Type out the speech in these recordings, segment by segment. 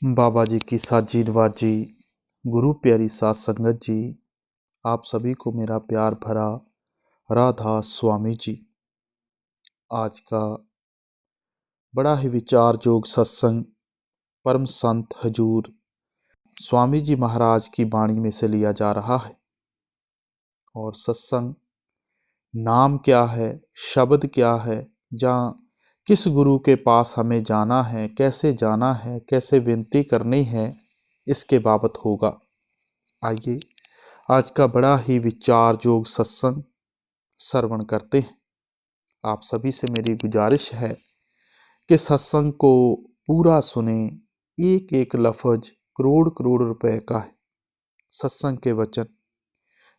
बाबा जी की साजी नवाजी, गुरु प्यारी साध संगत जी, आप सभी को मेरा प्यार भरा राधा स्वामी जी। आज का बड़ा ही विचार जोग सत्संग परम संत हजूर स्वामी जी महाराज की वाणी में से लिया जा रहा है। और सत्संग नाम क्या है, शब्द क्या है, जहाँ किस गुरु के पास हमें जाना है, कैसे विनती करनी है, इसके बाबत होगा। आइए आज का बड़ा ही विचार जोग सत्संग श्रवण करते हैं। आप सभी से मेरी गुजारिश है कि सत्संग को पूरा सुने। एक एक लफ्ज करोड़ करोड़ रुपए का है। सत्संग के वचन,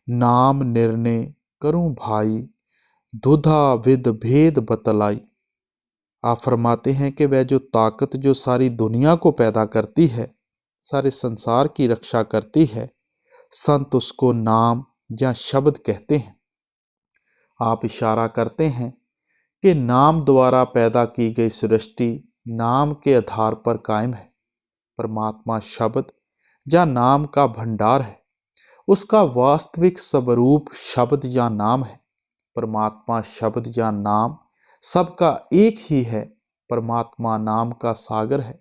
नाम निर्णय करूं भाई, दुधा विद भेद बतलाई। आप फरमाते हैं कि वह जो ताकत जो सारी दुनिया को पैदा करती है, सारे संसार की रक्षा करती है, संत उसको नाम या शब्द कहते हैं। आप इशारा करते हैं कि नाम द्वारा पैदा की गई सृष्टि नाम के आधार पर कायम है। परमात्मा शब्द या नाम का भंडार है, उसका वास्तविक स्वरूप शब्द या नाम है। परमात्मा शब्द या नाम सबका एक ही है। परमात्मा नाम का सागर है।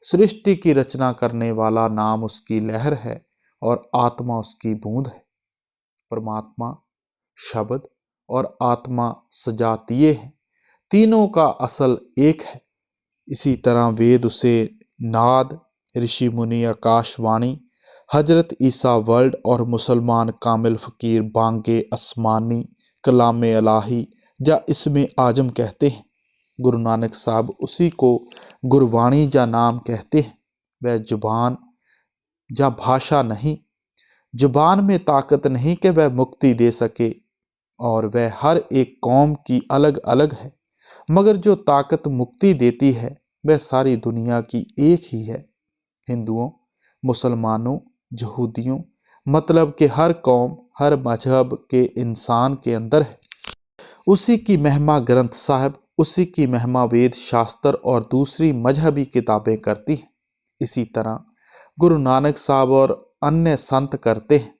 सृष्टि की रचना करने वाला नाम उसकी लहर है और आत्मा उसकी बूंद है। परमात्मा शब्द और आत्मा सजातीय हैं, तीनों का असल एक है। इसी तरह वेद उसे नाद, ऋषि मुनि आकाशवाणी, हजरत ईसा वर्ल्ड और मुसलमान कामिल फकीर बांगे आसमानी, कलाम इलाही या इसमें आजम कहते हैं। गुरु नानक साहब उसी को गुरवाणी या नाम कहते हैं। वह जुबान या भाषा नहीं, जुबान में ताकत नहीं कि वह मुक्ति दे सके, और वह हर एक कौम की अलग अलग है, मगर जो ताकत मुक्ति देती है वह सारी दुनिया की एक ही है। हिंदुओं, मुसलमानों, यहूदियों, मतलब कि हर कौम, हर मजहब के इंसान के अंदर है। उसी की महिमा ग्रंथ साहब, उसी की महिमा वेद शास्त्र और दूसरी मजहबी किताबें करती हैं। इसी तरह गुरु नानक साहब और अन्य संत करते हैं,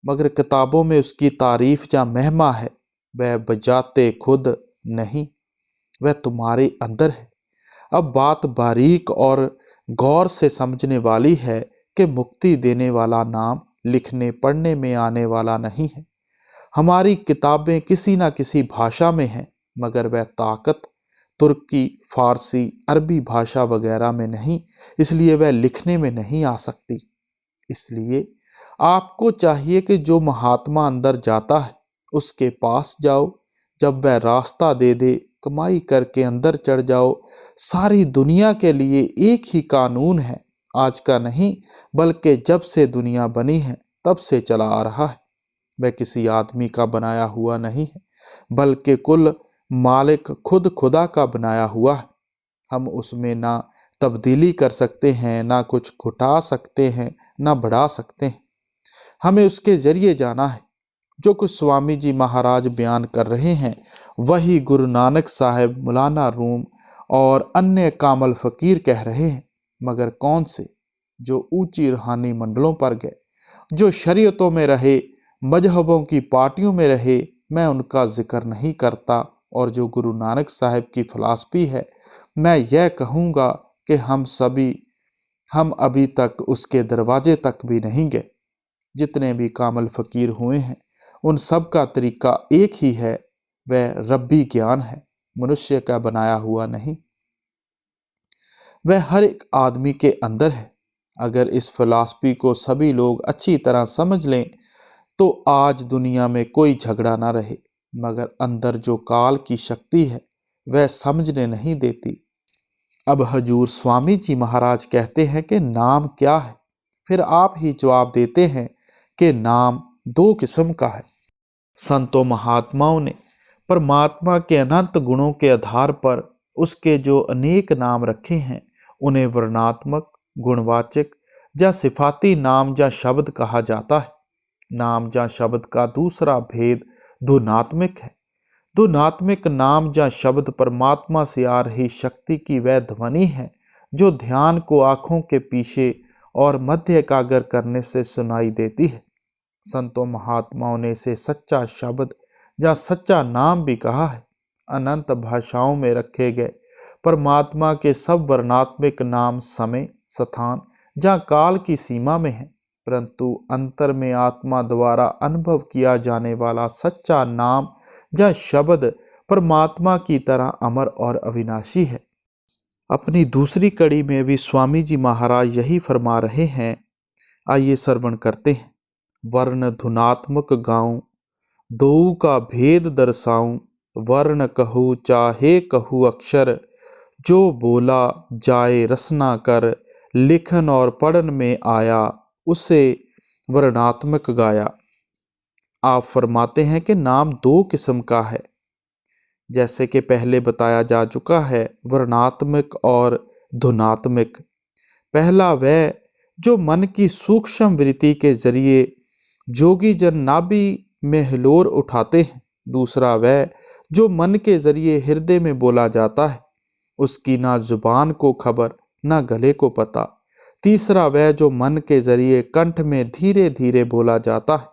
मगर किताबों में उसकी तारीफ या महिमा है। वह बजाते खुद नहीं, वह तुम्हारे अंदर है। अब बात बारीक और गौर से समझने वाली है कि मुक्ति देने वाला नाम लिखने पढ़ने में आने वाला नहीं है। हमारी किताबें किसी न किसी भाषा में हैं, मगर वह ताकत तुर्की, फारसी, अरबी भाषा वगैरह में नहीं, इसलिए वह लिखने में नहीं आ सकती। इसलिए आपको चाहिए कि जो महात्मा अंदर जाता है उसके पास जाओ। जब वह रास्ता दे दे, कमाई करके अंदर चढ़ जाओ। सारी दुनिया के लिए एक ही कानून है, आज का नहीं बल्कि जब से दुनिया बनी है तब से चला आ रहा है। वह किसी आदमी का बनाया हुआ नहीं है, बल्कि कुल मालिक खुद खुदा का बनाया हुआ है। हम उसमें ना तब्दीली कर सकते हैं, ना कुछ घटा सकते हैं, ना बढ़ा सकते हैं। हमें उसके जरिए जाना है। जो कुछ स्वामी जी महाराज बयान कर रहे हैं वही गुरु नानक साहब, मौलाना रूम और अन्य कामल फकीर कह रहे हैं। मगर कौन से? जो ऊंची रूहानी मंडलों पर गए, जो शरीयतों में रहे, मजहबों की पार्टियों में रहे, मैं उनका जिक्र नहीं करता। और जो गुरु नानक साहब की फिलॉसफी है, मैं यह कहूँगा कि हम अभी तक उसके दरवाजे तक भी नहीं गए। जितने भी कामल फकीर हुए हैं उन सब का तरीका एक ही है, वह रब्बी ज्ञान है, मनुष्य का बनाया हुआ नहीं। वह हर एक आदमी के अंदर है। अगर इस फिलॉसफी को सभी लोग अच्छी तरह समझ लें तो आज दुनिया में कोई झगड़ा ना रहे। मगर अंदर जो काल की शक्ति है वह समझने नहीं देती। अब हजूर स्वामी जी महाराज कहते हैं कि नाम क्या है, फिर आप ही जवाब देते हैं कि नाम दो किस्म का है। संतों महात्माओं ने परमात्मा के अनंत गुणों के आधार पर उसके जो अनेक नाम रखे हैं उन्हें वर्णात्मक, गुणवाचक या सिफाती नाम या शब्द कहा जाता है। नाम या शब्द का दूसरा भेद धुनात्मिक है। धुनात्मिक नाम या शब्द परमात्मा से आ रही शक्ति की वह ध्वनि है जो ध्यान को आँखों के पीछे और मध्य एकाग्र करने से सुनाई देती है। संतों महात्माओं ने इसे सच्चा शब्द या सच्चा नाम भी कहा है। अनंत भाषाओं में रखे गए परमात्मा के सब वर्णात्मक नाम समय, स्थान या काल की सीमा में है, परंतु अंतर में आत्मा द्वारा अनुभव किया जाने वाला सच्चा नाम या शब्द परमात्मा की तरह अमर और अविनाशी है। अपनी दूसरी कड़ी में भी स्वामी जी महाराज यही फरमा रहे हैं। आइए श्रवण करते हैं। वर्ण धुनात्मक गाऊं, दो का भेद दर्शाऊं, वर्ण कहूँ चाहे कहूँ अक्षर, जो बोला जाए रसना कर, लिखन और पढ़न में आया, उसे वर्णात्मक गाया। आप फरमाते हैं कि नाम दो किस्म का है, जैसे कि पहले बताया जा चुका है, वर्णात्मक और धुनात्मक। पहला वह जो मन की सूक्ष्म वृत्ति के जरिए जोगी जन नाभि में हिलोर उठाते हैं। दूसरा वह जो मन के जरिए हृदय में बोला जाता है, उसकी ना जुबान को खबर ना गले को पता। तीसरा वह जो मन के जरिए कंठ में धीरे धीरे बोला जाता है।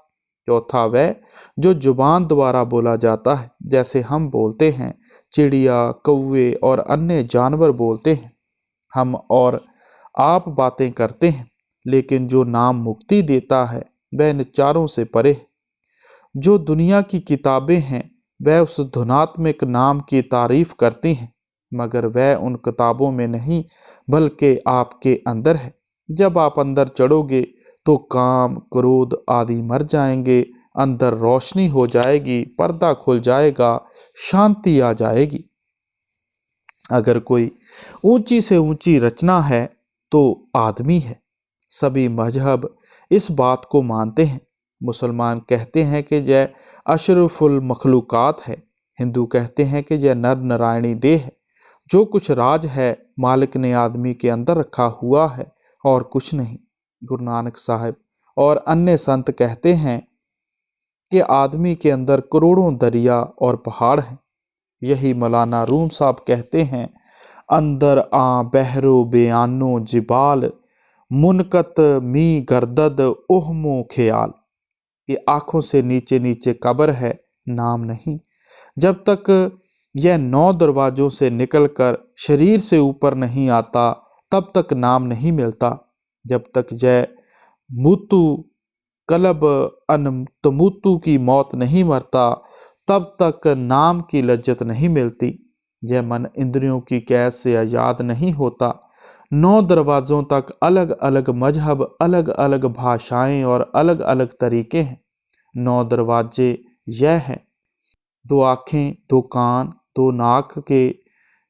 चौथा वह जो जुबान द्वारा बोला जाता है, जैसे हम बोलते हैं, चिड़िया, कौवे और अन्य जानवर बोलते हैं, हम और आप बातें करते हैं। लेकिन जो नाम मुक्ति देता है वह इन चारों से परे है। जो दुनिया की किताबें हैं वह उस धुनात्मक नाम की तारीफ करती हैं, मगर वह उन किताबों में नहीं बल्कि आपके अंदर है। जब आप अंदर चढ़ोगे तो काम, क्रोध आदि मर जाएंगे, अंदर रोशनी हो जाएगी, पर्दा खुल जाएगा, शांति आ जाएगी। अगर कोई ऊंची से ऊंची रचना है तो आदमी है। सभी मजहब इस बात को मानते हैं। मुसलमान कहते हैं कि यह अशरफुल मखलूकात है। हिंदू कहते हैं कि यह नर नारायणी देह है। जो कुछ राज है मालिक ने आदमी के अंदर रखा हुआ है और कुछ नहीं। गुरु नानक साहब और अन्य संत कहते हैं कि आदमी के अंदर करोड़ों दरिया और पहाड़ हैं। यही मौलाना रूम साहब कहते हैं, अंदर आ बहरो बयानो जिबाल, मुनकत मी गर्दद ओहमो ख्याल। कि आंखों से नीचे नीचे कब्र है, नाम नहीं। जब तक यह 9 दरवाजों से निकलकर शरीर से ऊपर नहीं आता तब तक नाम नहीं मिलता। जब तक यह मुतु कलब अन तमुतु की मौत नहीं मरता तब तक नाम की लज्जत नहीं मिलती। यह मन इंद्रियों की कैद से आज़ाद नहीं होता। 9 दरवाज़ों तक अलग अलग मजहब, अलग अलग भाषाएं और अलग अलग तरीके हैं। 9 दरवाजे यह हैं, 2 आँखें, 2 कान, 2 नाक के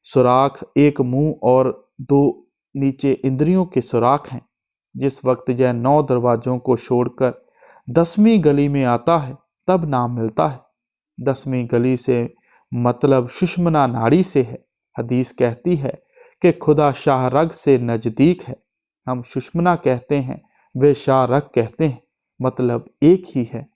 सुराख, 1 मुंह और 2 नीचे इंद्रियों के सुराख हैं। जिस वक्त यह 9 दरवाजों को छोड़कर 10वीं गली में आता है तब नाम मिलता है। 10वीं गली से मतलब सुषुम्ना नाड़ी से है। हदीस कहती है कि खुदा शाह रग से नज़दीक है। हम सुषुम्ना कहते हैं, वे शाह रग कहते हैं, मतलब एक ही है।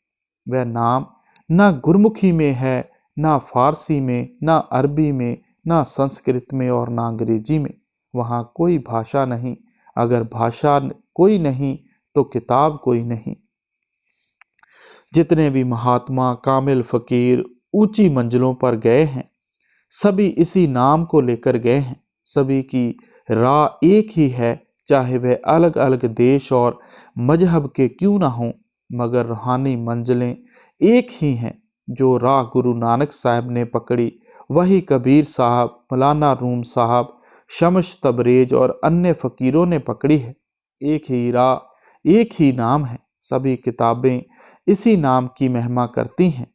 वह नाम ना गुरमुखी में है, ना फारसी में, ना अरबी में, ना संस्कृत में और ना अंग्रेजी में। वहाँ कोई भाषा नहीं। अगर भाषा कोई नहीं तो किताब कोई नहीं। जितने भी महात्मा, कामिल, फकीर ऊंची मंजिलों पर गए हैं, सभी इसी नाम को लेकर गए हैं। सभी की राह एक ही है, चाहे वह अलग अलग देश और मजहब के क्यों ना हों, मगर रूहानी मंजिलें एक ही हैं। जो राह गुरु नानक साहब ने पकड़ी वही कबीर साहब, मौलाना रूम साहब, शमस तबरेज और अन्य फ़कीरों ने पकड़ी है। एक ही राह, एक ही नाम है। सभी किताबें इसी नाम की महिमा करती हैं।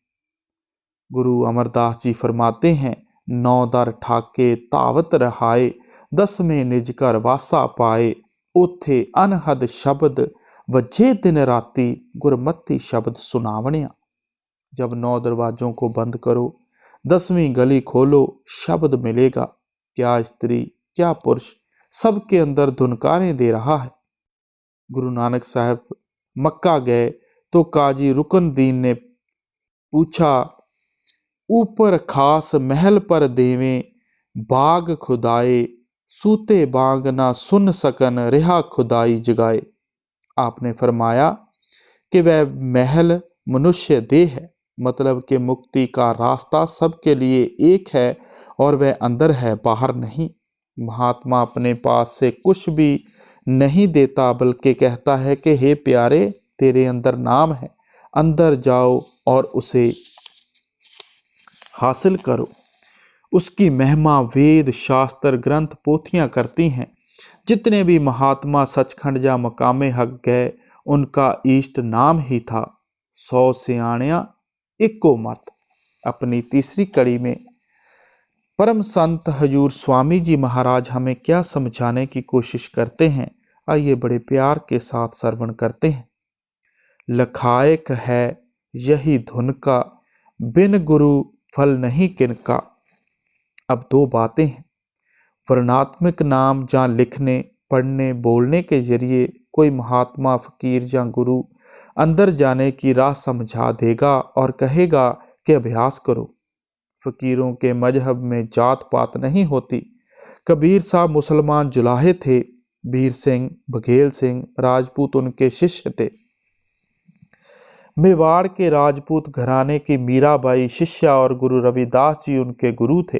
गुरु अमरदास जी फरमाते हैं, 9 दर ठाके तावत रहाए, 10 में निज कर वासा पाए, उथे अनहद शब्द वजे दिन राती, गुरमति शब्द सुनावणिया। जब 9 दरवाजों को बंद करो, 10वीं गली खोलो, शब्द मिलेगा। क्या स्त्री, क्या पुरुष, सबके अंदर धुनकारें दे रहा है। गुरु नानक साहब मक्का गए तो काजी रुकनुद्दीन ने पूछा, ऊपर खास महल पर देवें, बाग खुदाए, सूते बांग ना सुन सकन, रिहा खुदाई जगाए। आपने फरमाया कि वह महल मनुष्य देह है, मतलब कि मुक्ति का रास्ता सबके लिए एक है और वह अंदर है, बाहर नहीं। महात्मा अपने पास से कुछ भी नहीं देता, बल्कि कहता है कि हे प्यारे, तेरे अंदर नाम है, अंदर जाओ और उसे हासिल करो। उसकी महिमा वेद शास्त्र ग्रंथ पोथियां करती हैं। जितने भी महात्मा सचखंड या मकामे हक गए, उनका इष्ट नाम ही था। 100 सियाणिया इक्को मत। अपनी तीसरी कड़ी में परम संत हजूर स्वामी जी महाराज हमें क्या समझाने की कोशिश करते हैं, आइए बड़े प्यार के साथ श्रवण करते हैं। लखायक है यही धुन का, बिन गुरु फल नहीं किनका। अब दो बातें हैं। वर्णात्मक नाम जहाँ लिखने पढ़ने बोलने के जरिए कोई महात्मा फकीर या गुरु अंदर जाने की राह समझा देगा और कहेगा कि अभ्यास करो। फकीरों के मजहब में जात पात नहीं होती। कबीर साहब मुसलमान जुलाहे थे, बीर सिंह बघेल सिंह राजपूत उनके शिष्य थे। मेवाड़ के राजपूत घराने की मीराबाई शिष्या और गुरु रविदास जी उनके गुरु थे।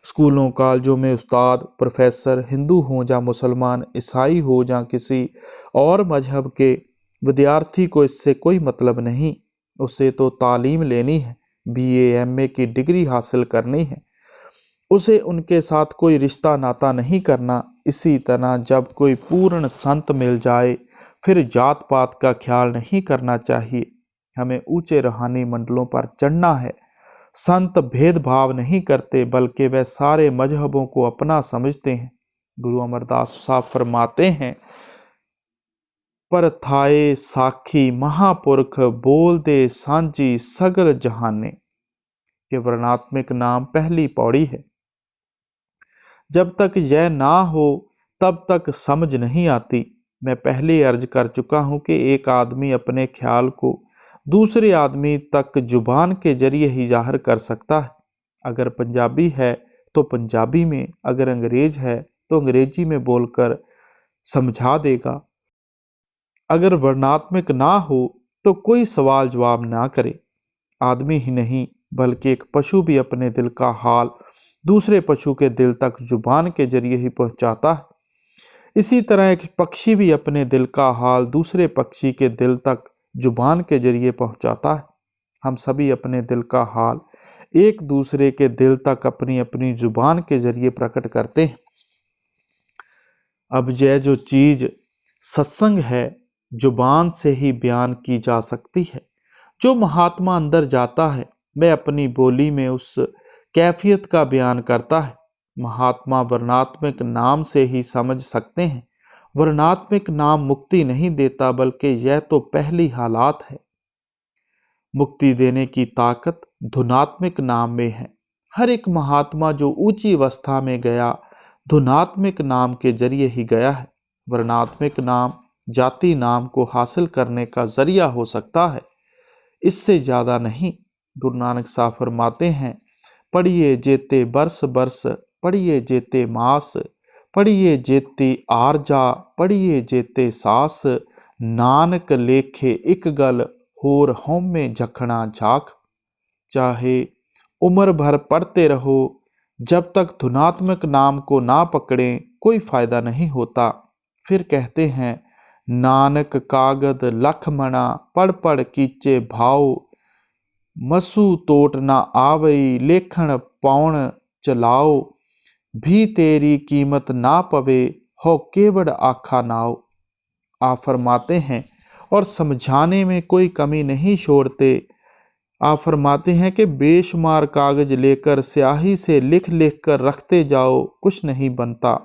स्कूलों कॉलेजों में उस्ताद प्रोफेसर हिंदू हों या मुसलमान, ईसाई हो या किसी और मजहब के, विद्यार्थी को इससे कोई मतलब नहीं। उसे तो तालीम लेनी है, BA MA की डिग्री हासिल करनी है। उसे उनके साथ कोई रिश्ता नाता नहीं करना। इसी तरह जब कोई पूर्ण संत मिल जाए, फिर जात पात का ख्याल नहीं करना चाहिए। हमें ऊंचे रूहानी मंडलों पर चढ़ना है। संत भेदभाव नहीं करते, बल्कि वे सारे मजहबों को अपना समझते हैं। गुरु अमरदास साहब फरमाते हैं, पर थाए साखी महापुरख, बोल दे सांझी सगल जहाने। के वर्णात्मक नाम पहली पौड़ी है। जब तक यह ना हो तब तक समझ नहीं आती। मैं पहले अर्ज कर चुका हूं कि एक आदमी अपने ख्याल को दूसरे आदमी तक जुबान के जरिए ही जाहिर कर सकता है। अगर पंजाबी है तो पंजाबी में, अगर अंग्रेज है तो अंग्रेजी में बोलकर समझा देगा। अगर वर्णात्मक ना हो तो कोई सवाल जवाब ना करे। आदमी ही नहीं बल्कि एक पशु भी अपने दिल का हाल दूसरे पशु के दिल तक जुबान के जरिए ही पहुंचाता है। इसी तरह एक पक्षी भी अपने दिल का हाल दूसरे पक्षी के दिल तक जुबान के जरिए पहुंचाता है। हम सभी अपने दिल का हाल एक दूसरे के दिल तक अपनी अपनी जुबान के जरिए प्रकट करते हैं। अब यह जो चीज सत्संग है, जुबान से ही बयान की जा सकती है। जो महात्मा अंदर जाता है, वह अपनी बोली में उस कैफियत का बयान करता है। महात्मा वर्णात्मक नाम से ही समझ सकते हैं। वर्णात्मक नाम मुक्ति नहीं देता, बल्कि यह तो पहली हालात है। मुक्ति देने की ताकत धुनात्मक नाम में है। हर एक महात्मा जो ऊंची अवस्था में गया, धुनात्मक नाम के जरिए ही गया है। वर्णात्मक नाम जाति नाम को हासिल करने का जरिया हो सकता है, इससे ज्यादा नहीं। गुरु नानक साहब फरमाते हैं, पढ़िए जेते बरस बरस, पढ़िए जेते मास, पढ़िए जेते आरजा, पढ़िए जेते सास। नानक लेखे एक गल, होर होमे झखना झाक। चाहे उम्र भर पढ़ते रहो, जब तक धुनात्मक नाम को ना पकड़ें कोई फायदा नहीं होता। फिर कहते हैं, नानक कागद लख मणा, पढ़ पढ़ कीचे भाव। मसू तोट ना आवई, लेखन पाउण चलाओ। भी तेरी कीमत ना पवे, हो केवड़ आखा नाओ। आप फरमाते हैं और समझाने में कोई कमी नहीं छोड़ते। आप फरमाते हैं कि बेशुमार कागज लेकर स्याही से लिख लिख कर रखते जाओ, कुछ नहीं बनता।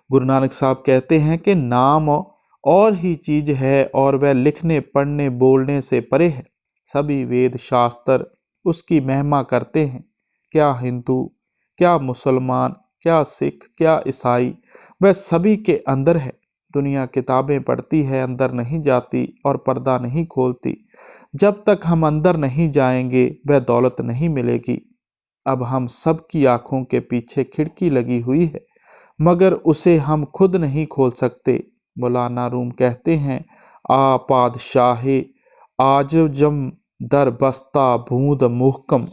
गुरु नानक साहब कहते हैं कि नाम और ही चीज है और वह लिखने पढ़ने बोलने से परे है। सभी वेद शास्त्र उसकी महिमा करते हैं। क्या हिंदू, क्या मुसलमान, क्या सिख, क्या ईसाई, वह सभी के अंदर है। दुनिया किताबें पढ़ती है, अंदर नहीं जाती और पर्दा नहीं खोलती। जब तक हम अंदर नहीं जाएंगे वह दौलत नहीं मिलेगी। अब हम सब की आंखों के पीछे खिड़की लगी हुई है, मगर उसे हम खुद नहीं खोल सकते। मौलाना रूम कहते हैं, आ पादशाहे आजम दर बस्ता बूंद मुहकम।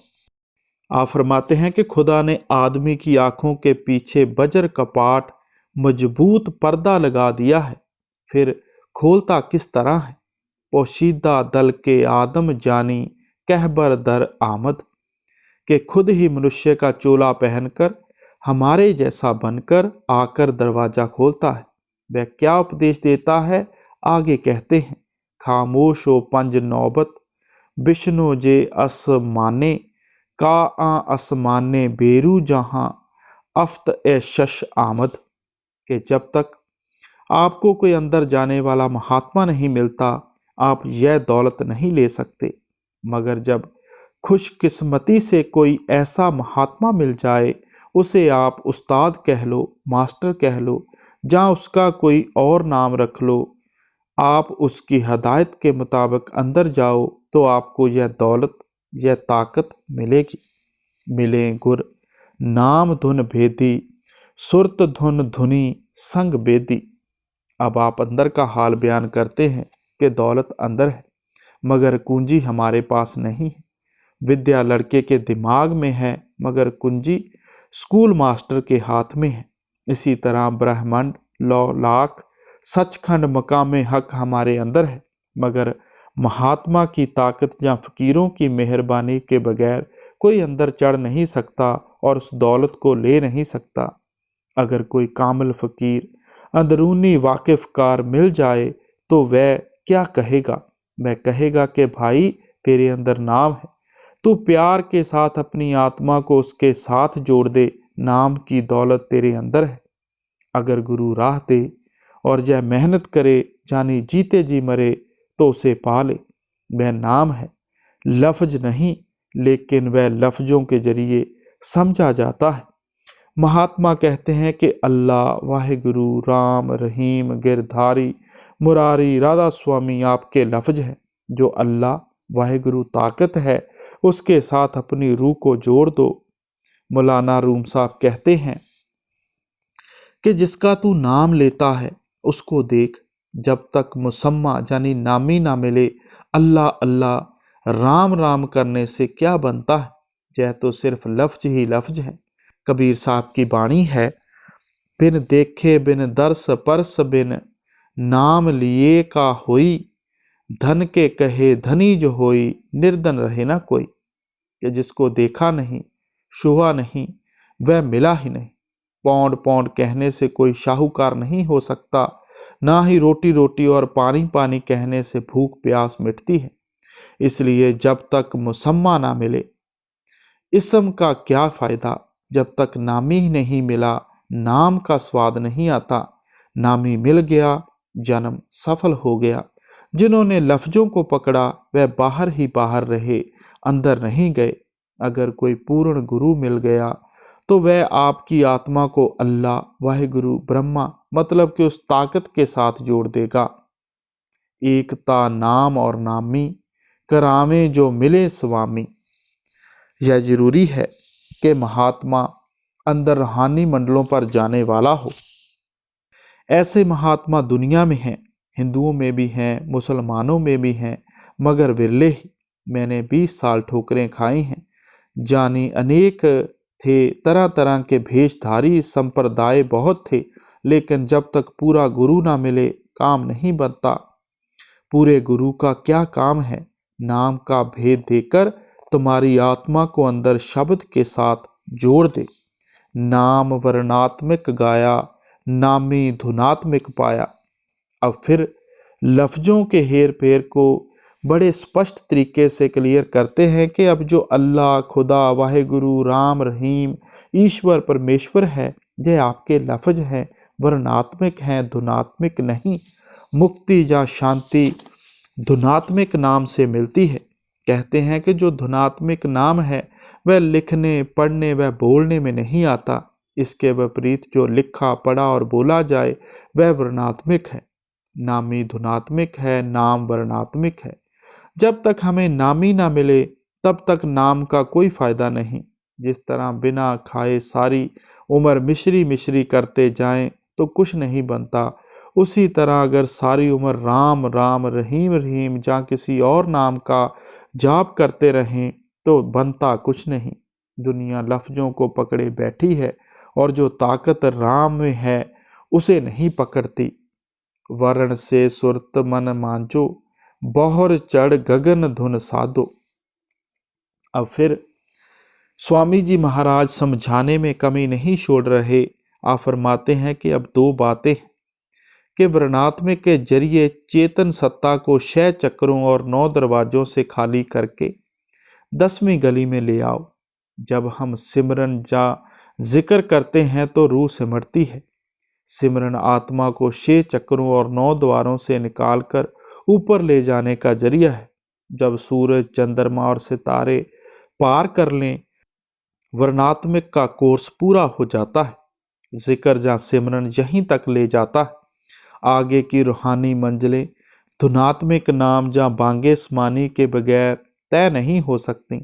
आप फरमाते हैं कि खुदा ने आदमी की आंखों के पीछे बजर कपाट मजबूत पर्दा लगा दिया है, फिर खोलता किस तरह है। पोशीदा दल के आदम जानी कहबर दर आमद, के खुद ही मनुष्य का चोला पहनकर हमारे जैसा बनकर आकर दरवाजा खोलता है। वह क्या उपदेश देता है, आगे कहते हैं, खामोश ओ पंज नौबत बिश्नो जे असमाने का असमाने बेरू जहां अफ्त ए शश आमद, के जब तक आपको कोई अंदर जाने वाला महात्मा नहीं मिलता, आप यह दौलत नहीं ले सकते। मगर जब खुशकिस्मती से कोई ऐसा महात्मा मिल जाए, उसे आप उस्ताद कह लो, मास्टर कह लो, जहाँ उसका कोई और नाम रख लो, आप उसकी हदायत के मुताबिक अंदर जाओ तो आपको यह दौलत, यह ताकत मिलेगी। मिले गुर नाम धुन भेदी सुरत धुन धुनी संग बेदी। अब आप अंदर का हाल बयान करते हैं कि दौलत अंदर है, मगर कुंजी हमारे पास नहीं है। विद्या लड़के के दिमाग में है, मगर कुंजी स्कूल मास्टर के हाथ में है। इसी तरह ब्रह्मांड, लौ लाख, सचखंड, मकाम हक हमारे अंदर है, मगर महात्मा की ताकत या फकीरों की मेहरबानी के बगैर कोई अंदर चढ़ नहीं सकता और उस दौलत को ले नहीं सकता। अगर कोई कामिल फकीर अंदरूनी वाकिफकार मिल जाए तो वह क्या कहेगा? वह कहेगा कि भाई तेरे अंदर नाम है, तू प्यार के साथ अपनी आत्मा को उसके साथ जोड़ दे, नाम की दौलत तेरे अंदर है। अगर गुरु राह दे और यह मेहनत करे, जानी जीते जी मरे, तो उसे पा ले। वह नाम है, लफ्ज नहीं, लेकिन वह लफ्जों के जरिए समझा जाता है। महात्मा कहते हैं कि अल्लाह, वाहिगुरु, राम, रहीम, गिरधारी, मुरारी, राधा स्वामी आपके लफ्ज हैं। जो अल्लाह वाहिगुरु ताकत है, उसके साथ अपनी रूह को जोड़ दो। मौलाना रूम साहब कहते हैं कि जिसका तू नाम लेता है उसको देख, जब तक मुसम्मा यानी नामी ना मिले, अल्लाह अल्लाह राम राम करने से क्या बनता है? यह तो सिर्फ लफ्ज ही लफ्ज है। कबीर साहब की बाणी है, बिन देखे बिन दर्श परस बिन नाम लिए का होई, धन के कहे धनी जो होई, निर्धन रहे ना कोई। कि जिसको देखा नहीं, छुआ नहीं, वह मिला ही नहीं। पौंड पौंड कहने से कोई शाहूकार नहीं हो सकता, ना ही रोटी रोटी और पानी पानी कहने से भूख प्यास मिटती है। इसलिए जब तक मुसम्मा ना मिले, इसम का क्या फायदा? जब तक नामी ही नहीं मिला, नाम का स्वाद नहीं आता। नामी मिल गया, जन्म सफल हो गया। जिन्होंने लफ्जों को पकड़ा वह बाहर ही बाहर रहे, अंदर नहीं गए। अगर कोई पूर्ण गुरु मिल गया तो वह आपकी आत्मा को अल्लाह, वाहिगुरु, ब्रह्मा मतलब कि उस ताकत के साथ जोड़ देगा। एकता नाम और नामी करावे जो मिले स्वामी। यह जरूरी है कि महात्मा अंदर रूहानी मंडलों पर जाने वाला हो। ऐसे महात्मा दुनिया में हैं, हिंदुओं में भी हैं, मुसलमानों में भी हैं, मगर विरले ही। मैंने 20 साल ठोकरें खाई हैं, जानी अनेक थे, तरह तरह के भेषधारी संप्रदाय बहुत थे, लेकिन जब तक पूरा गुरु ना मिले काम नहीं बनता। पूरे गुरु का क्या काम है? नाम का भेद देकर तुम्हारी आत्मा को अंदर शब्द के साथ जोड़ दे। नाम वर्णात्मक गाया, नामी धुनात्मक पाया। अब फिर लफ्जों के हेर फेर को बड़े स्पष्ट तरीके से क्लियर करते हैं कि अब जो अल्लाह, खुदा, वाहिगुरु, राम, रहीम, ईश्वर, परमेश्वर है, यह आपके लफ्ज हैं, वर्णात्मक हैं, धुनात्मक नहीं। मुक्ति या शांति धुनात्मक नाम से मिलती है। कहते हैं कि जो धुनात्मक नाम है वह लिखने, पढ़ने व बोलने में नहीं आता। इसके विपरीत जो लिखा, पढ़ा और बोला जाए वह वर्णात्मक है। नामी धुनात्मक है, नाम वर्णात्मक है। जब तक हमें नामी ना मिले तब तक नाम का कोई फायदा नहीं। जिस तरह बिना खाए सारी उम्र मिश्री मिश्री करते जाएं तो कुछ नहीं बनता, उसी तरह अगर सारी उम्र राम राम रहीम रहीम या किसी और नाम का जाप करते रहें तो बनता कुछ नहीं। दुनिया लफ्ज़ों को पकड़े बैठी है और जो ताकत राम में है उसे नहीं पकड़ती। वर्ण से सुरत मन मांझो, बौहर चढ़ गगन धुन साधो। अब फिर स्वामी जी महाराज समझाने में कमी नहीं छोड़ रहे। आप फरमाते हैं कि अब दो बातें हैं कि वर्णात्मक के जरिए चेतन सत्ता को 6 चक्रों और 9 दरवाजों से खाली करके 10वीं गली में ले आओ। जब हम सिमरन या जिक्र करते हैं तो रूह सिमरती है। सिमरन आत्मा को 6 चक्रों और 9 द्वारों से निकालकर ऊपर ले जाने का जरिया है। जब सूरज, चंद्रमा और सितारे पार कर लें, वर्णात्मक का कोर्स पूरा हो जाता है। जिक्र या सिमरन यहीं तक ले जाता है। आगे की रूहानी मंजिलें धुनात्मक नाम या बांगे स्मानी के बगैर तय नहीं हो सकती।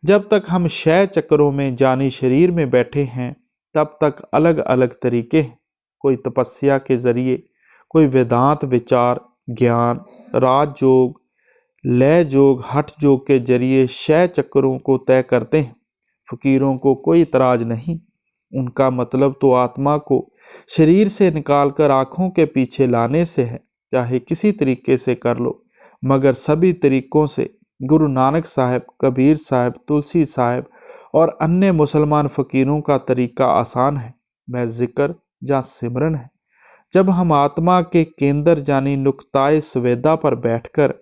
जब तक हम 6 चक्रों में जानी शरीर में बैठे हैं तब तक अलग अलग तरीके हैं। कोई तपस्या के जरिए, कोई वेदांत विचार, ज्ञान, राजयोग, लय योग, हठ योग के जरिए 6 चक्रों को तय करते हैं। फकीरों को कोई इतराज नहीं। उनका मतलब तो आत्मा को शरीर से निकालकर आंखों के पीछे लाने से है। चाहे किसी तरीके से कर लो, मगर सभी तरीकों से गुरु नानक साहब, कबीर साहब, तुलसी साहब और अन्य मुसलमान फकीरों का तरीका आसान है, वह जिक्र या सिमरन है। जब हम आत्मा के केंद्र यानी नुक्ताए सवेदा पर बैठकर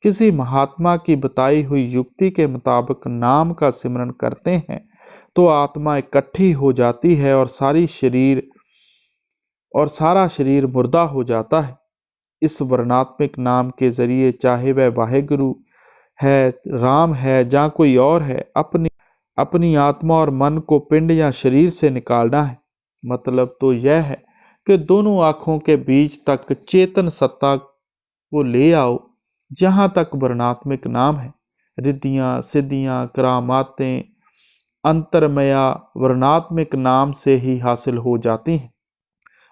किसी महात्मा की बताई हुई युक्ति के मुताबिक नाम का सिमरन करते हैं तो आत्मा इकट्ठी हो जाती है और सारा शरीर मुर्दा हो जाता है। इस वर्णात्मक नाम के जरिए चाहे वह वाहेगुरु है, राम है या कोई और है, अपनी आत्मा और मन को पिंड या शरीर से निकालना है। मतलब तो यह है कि दोनों आँखों के बीच तक चेतन सत्ता को ले आओ जहाँ तक वर्णात्मक नाम है। रिद्धियाँ, सिद्धियाँ, करामातें अंतरमया वर्णात्मक नाम से ही हासिल हो जाती हैं।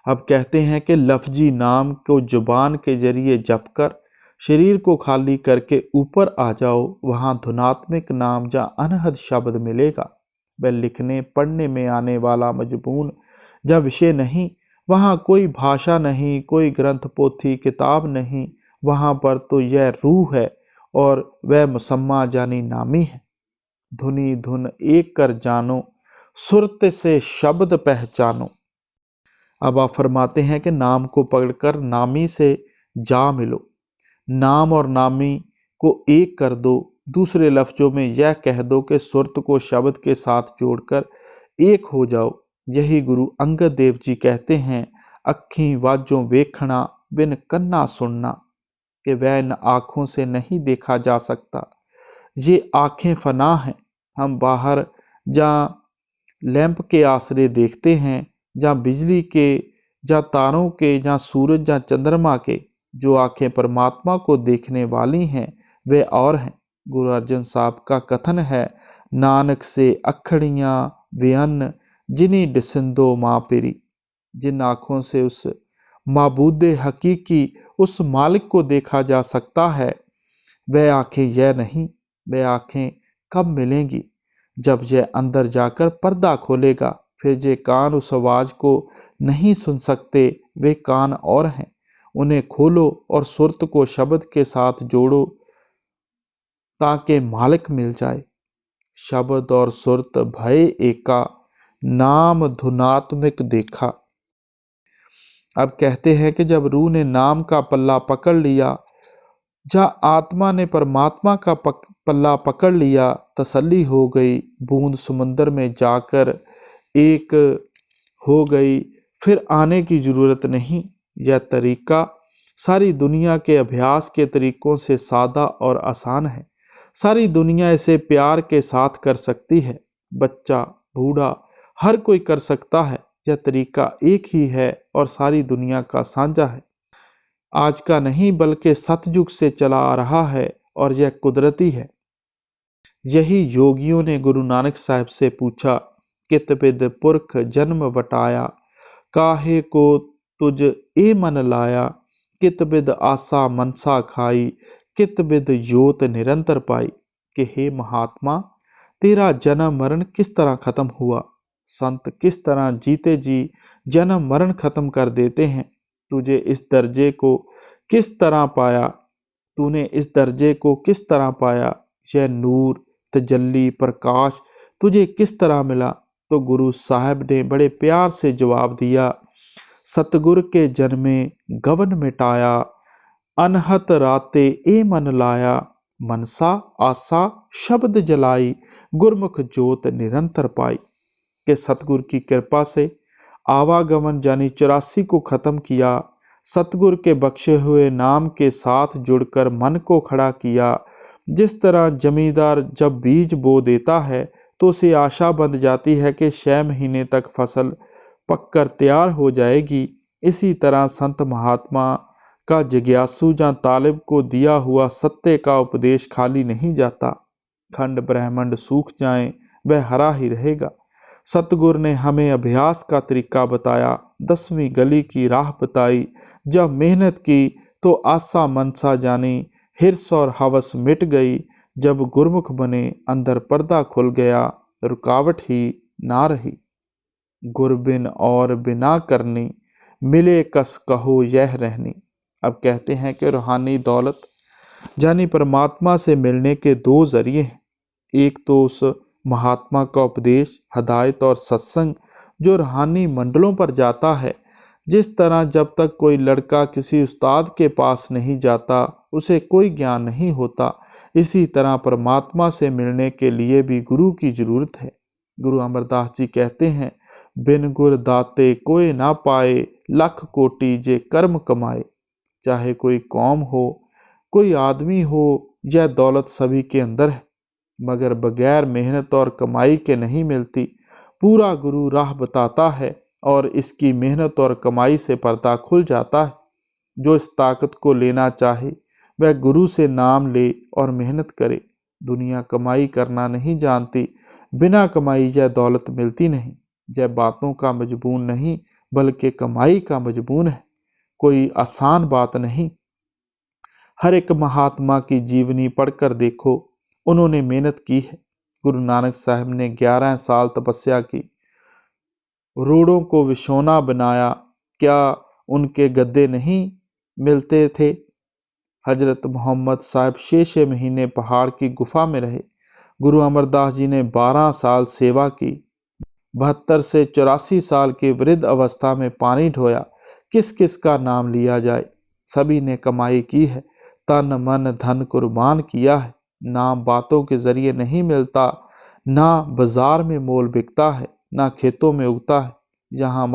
अब कहते हैं कि लफ्जी नाम को जुबान के जरिए जप कर शरीर को खाली करके ऊपर आ जाओ, वहाँ धुनात्मक नाम या अनहद शब्द मिलेगा। वह लिखने पढ़ने में आने वाला मजमून या विषय नहीं, वहाँ कोई भाषा नहीं, कोई ग्रंथ पोथी किताब नहीं, वहाँ पर तो यह रूह है और वह मुसम्मा जानी नामी है। धुनी धुन एक कर जानो, सुरत से शब्द पहचानो। अब आप फरमाते हैं कि नाम को पकड़कर नामी से जा मिलो, नाम और नामी को एक कर दो। दूसरे लफ्जों में यह कह दो कि सुरत को शब्द के साथ जोड़कर एक हो जाओ। यही गुरु अंगद देव जी कहते हैं, अखी वाजों वेखना बिन कन्ना सुनना, कि वह इन आँखों से नहीं देखा जा सकता। ये आँखें फना हैं। हम बाहर जहाँ लैंप के आसरे देखते हैं, जहाँ बिजली के, जहाँ तारों के, जहाँ सूरज, जहाँ चंद्रमा के, जो आँखें परमात्मा को देखने वाली हैं वे और हैं। गुरु अर्जन साहब का कथन है, नानक से अखड़ियाँ बेअन्न जिनी डिसिंदो माँ पेरी। जिन आँखों से उस माबूदे हकीकी, उस मालिक को देखा जा सकता है, वह आँखें यह नहीं। वह आँखें कब मिलेंगी? जब यह अंदर जाकर पर्दा खोलेगा। फिर जे कान उस आवाज़ को नहीं सुन सकते, वे कान और हैं, उन्हें खोलो और सुरत को शब्द के साथ जोड़ो ताकि मालिक मिल जाए। शब्द और सुरत भय एका, नाम धुनात्मक देखा। अब कहते हैं कि जब रूह ने नाम का पल्ला पकड़ लिया, जहाँ आत्मा ने परमात्मा का पल्ला पकड़ लिया, तसल्ली हो गई। बूंद समुंदर में जाकर एक हो गई, फिर आने की ज़रूरत नहीं। यह तरीका सारी दुनिया के अभ्यास के तरीकों से सादा और आसान है। सारी दुनिया इसे प्यार के साथ कर सकती है। बच्चा, बूढ़ा, हर कोई कर सकता है। यह तरीका एक ही है और सारी दुनिया का साझा है। आज का नहीं बल्कि सतयुग से चला आ रहा है और यह कुदरती है। यही योगियों ने गुरु नानक साहब से पूछा, कित बिद पुरख जन्म बटाया, काहे को तुझ ए मन लाया, कित बिद आशा मनसा खाई, कित बिद जोत निरंतर पाई। कि हे महात्मा, तेरा जन्म मरण किस तरह खत्म हुआ। संत किस तरह जीते जी जन्म मरण खत्म कर देते हैं। तुझे इस दर्जे को किस तरह पाया, तूने इस दर्जे को किस तरह पाया, यह नूर तजल्ली प्रकाश तुझे किस तरह मिला। तो गुरु साहब ने बड़े प्यार से जवाब दिया, सतगुर के जन्मे गवन मिटाया, अनहत राते ए मन लाया, मनसा आशा शब्द जलाई, गुरमुख जोत निरंतर पाई। के सतगुर की कृपा से आवागमन यानी 84 को खत्म किया, सतगुर के बख्शे हुए नाम के साथ जुड़कर मन को खड़ा किया। जिस तरह जमींदार जब बीज बो देता है तो उसे आशा बंध जाती है कि 6 महीने तक फसल पककर तैयार हो जाएगी, इसी तरह संत महात्मा का जिज्ञासु या तालिब को दिया हुआ सत्य का उपदेश खाली नहीं जाता। खंड ब्रह्मांड सूख जाए वह हरा ही रहेगा। सतगुर ने हमें अभ्यास का तरीका बताया, 10वीं गली की राह बताई। जब मेहनत की तो आशा मनसा जानी, हिर्स और हवस मिट गई। जब गुरमुख बने अंदर पर्दा खुल गया, रुकावट ही ना रही। गुरबिन और बिना करनी, मिले कस कहो यह रहनी। अब कहते हैं कि रूहानी दौलत यानी परमात्मा से मिलने के 2 जरिए हैं। एक तो उस महात्मा का उपदेश, हदायत और सत्संग जो रूहानी मंडलों पर जाता है। जिस तरह जब तक कोई लड़का किसी उस्ताद के पास नहीं जाता उसे कोई ज्ञान नहीं होता, इसी तरह परमात्मा से मिलने के लिए भी गुरु की जरूरत है। गुरु अमरदास जी कहते हैं, बिन गुर दाते कोई ना पाए, लख कोटि जे कर्म कमाए। चाहे कोई कौम हो, कोई आदमी हो, यह दौलत सभी के अंदर है, मगर बगैर मेहनत और कमाई के नहीं मिलती। पूरा गुरु राह बताता है और इसकी मेहनत और कमाई से पर्दा खुल जाता है। जो इस ताकत को लेना चाहे वह गुरु से नाम ले और मेहनत करे। दुनिया कमाई करना नहीं जानती, बिना कमाई यह दौलत मिलती नहीं। यह बातों का मजबून नहीं बल्कि कमाई का मजबून है, कोई आसान बात नहीं। हर एक महात्मा की जीवनी पढ़कर देखो, उन्होंने मेहनत की है। गुरु नानक साहब ने 11 साल तपस्या की, रोड़ों को विशोना बनाया, क्या उनके गद्दे नहीं मिलते थे। हजरत मोहम्मद साहब 6 महीने पहाड़ की गुफा में रहे। गुरु अमरदास जी ने 12 साल सेवा की, 72 से 84 साल की वृद्ध अवस्था में पानी ढोया। किस किस का नाम लिया जाए, सभी ने कमाई की है, तन मन धन कुर्बान किया है। नाम बातों के जरिए नहीं मिलता, ना बाजार में मोल बिकता है, ना खेतों में उगता है। जहाँ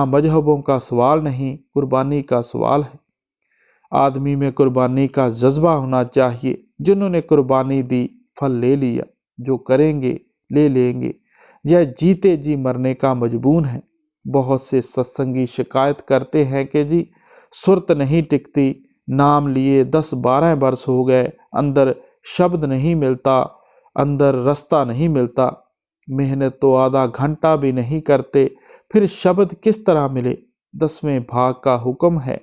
मजहबों का सवाल नहीं, कुर्बानी का सवाल है। आदमी में कुर्बानी का जज्बा होना चाहिए। जिन्होंने कुर्बानी दी फल ले लिया, जो करेंगे ले लेंगे। यह जीते जी मरने का मजबून है। बहुत से सत्संगी शिकायत करते हैं कि जी सुरत नहीं टिकती, नाम लिए 10-12 वर्ष हो गए, अंदर शब्द नहीं मिलता, अंदर रास्ता नहीं मिलता। मेहनत तो आधा घंटा भी नहीं करते, फिर शब्द किस तरह मिले। 10वें भाग का हुक्म है,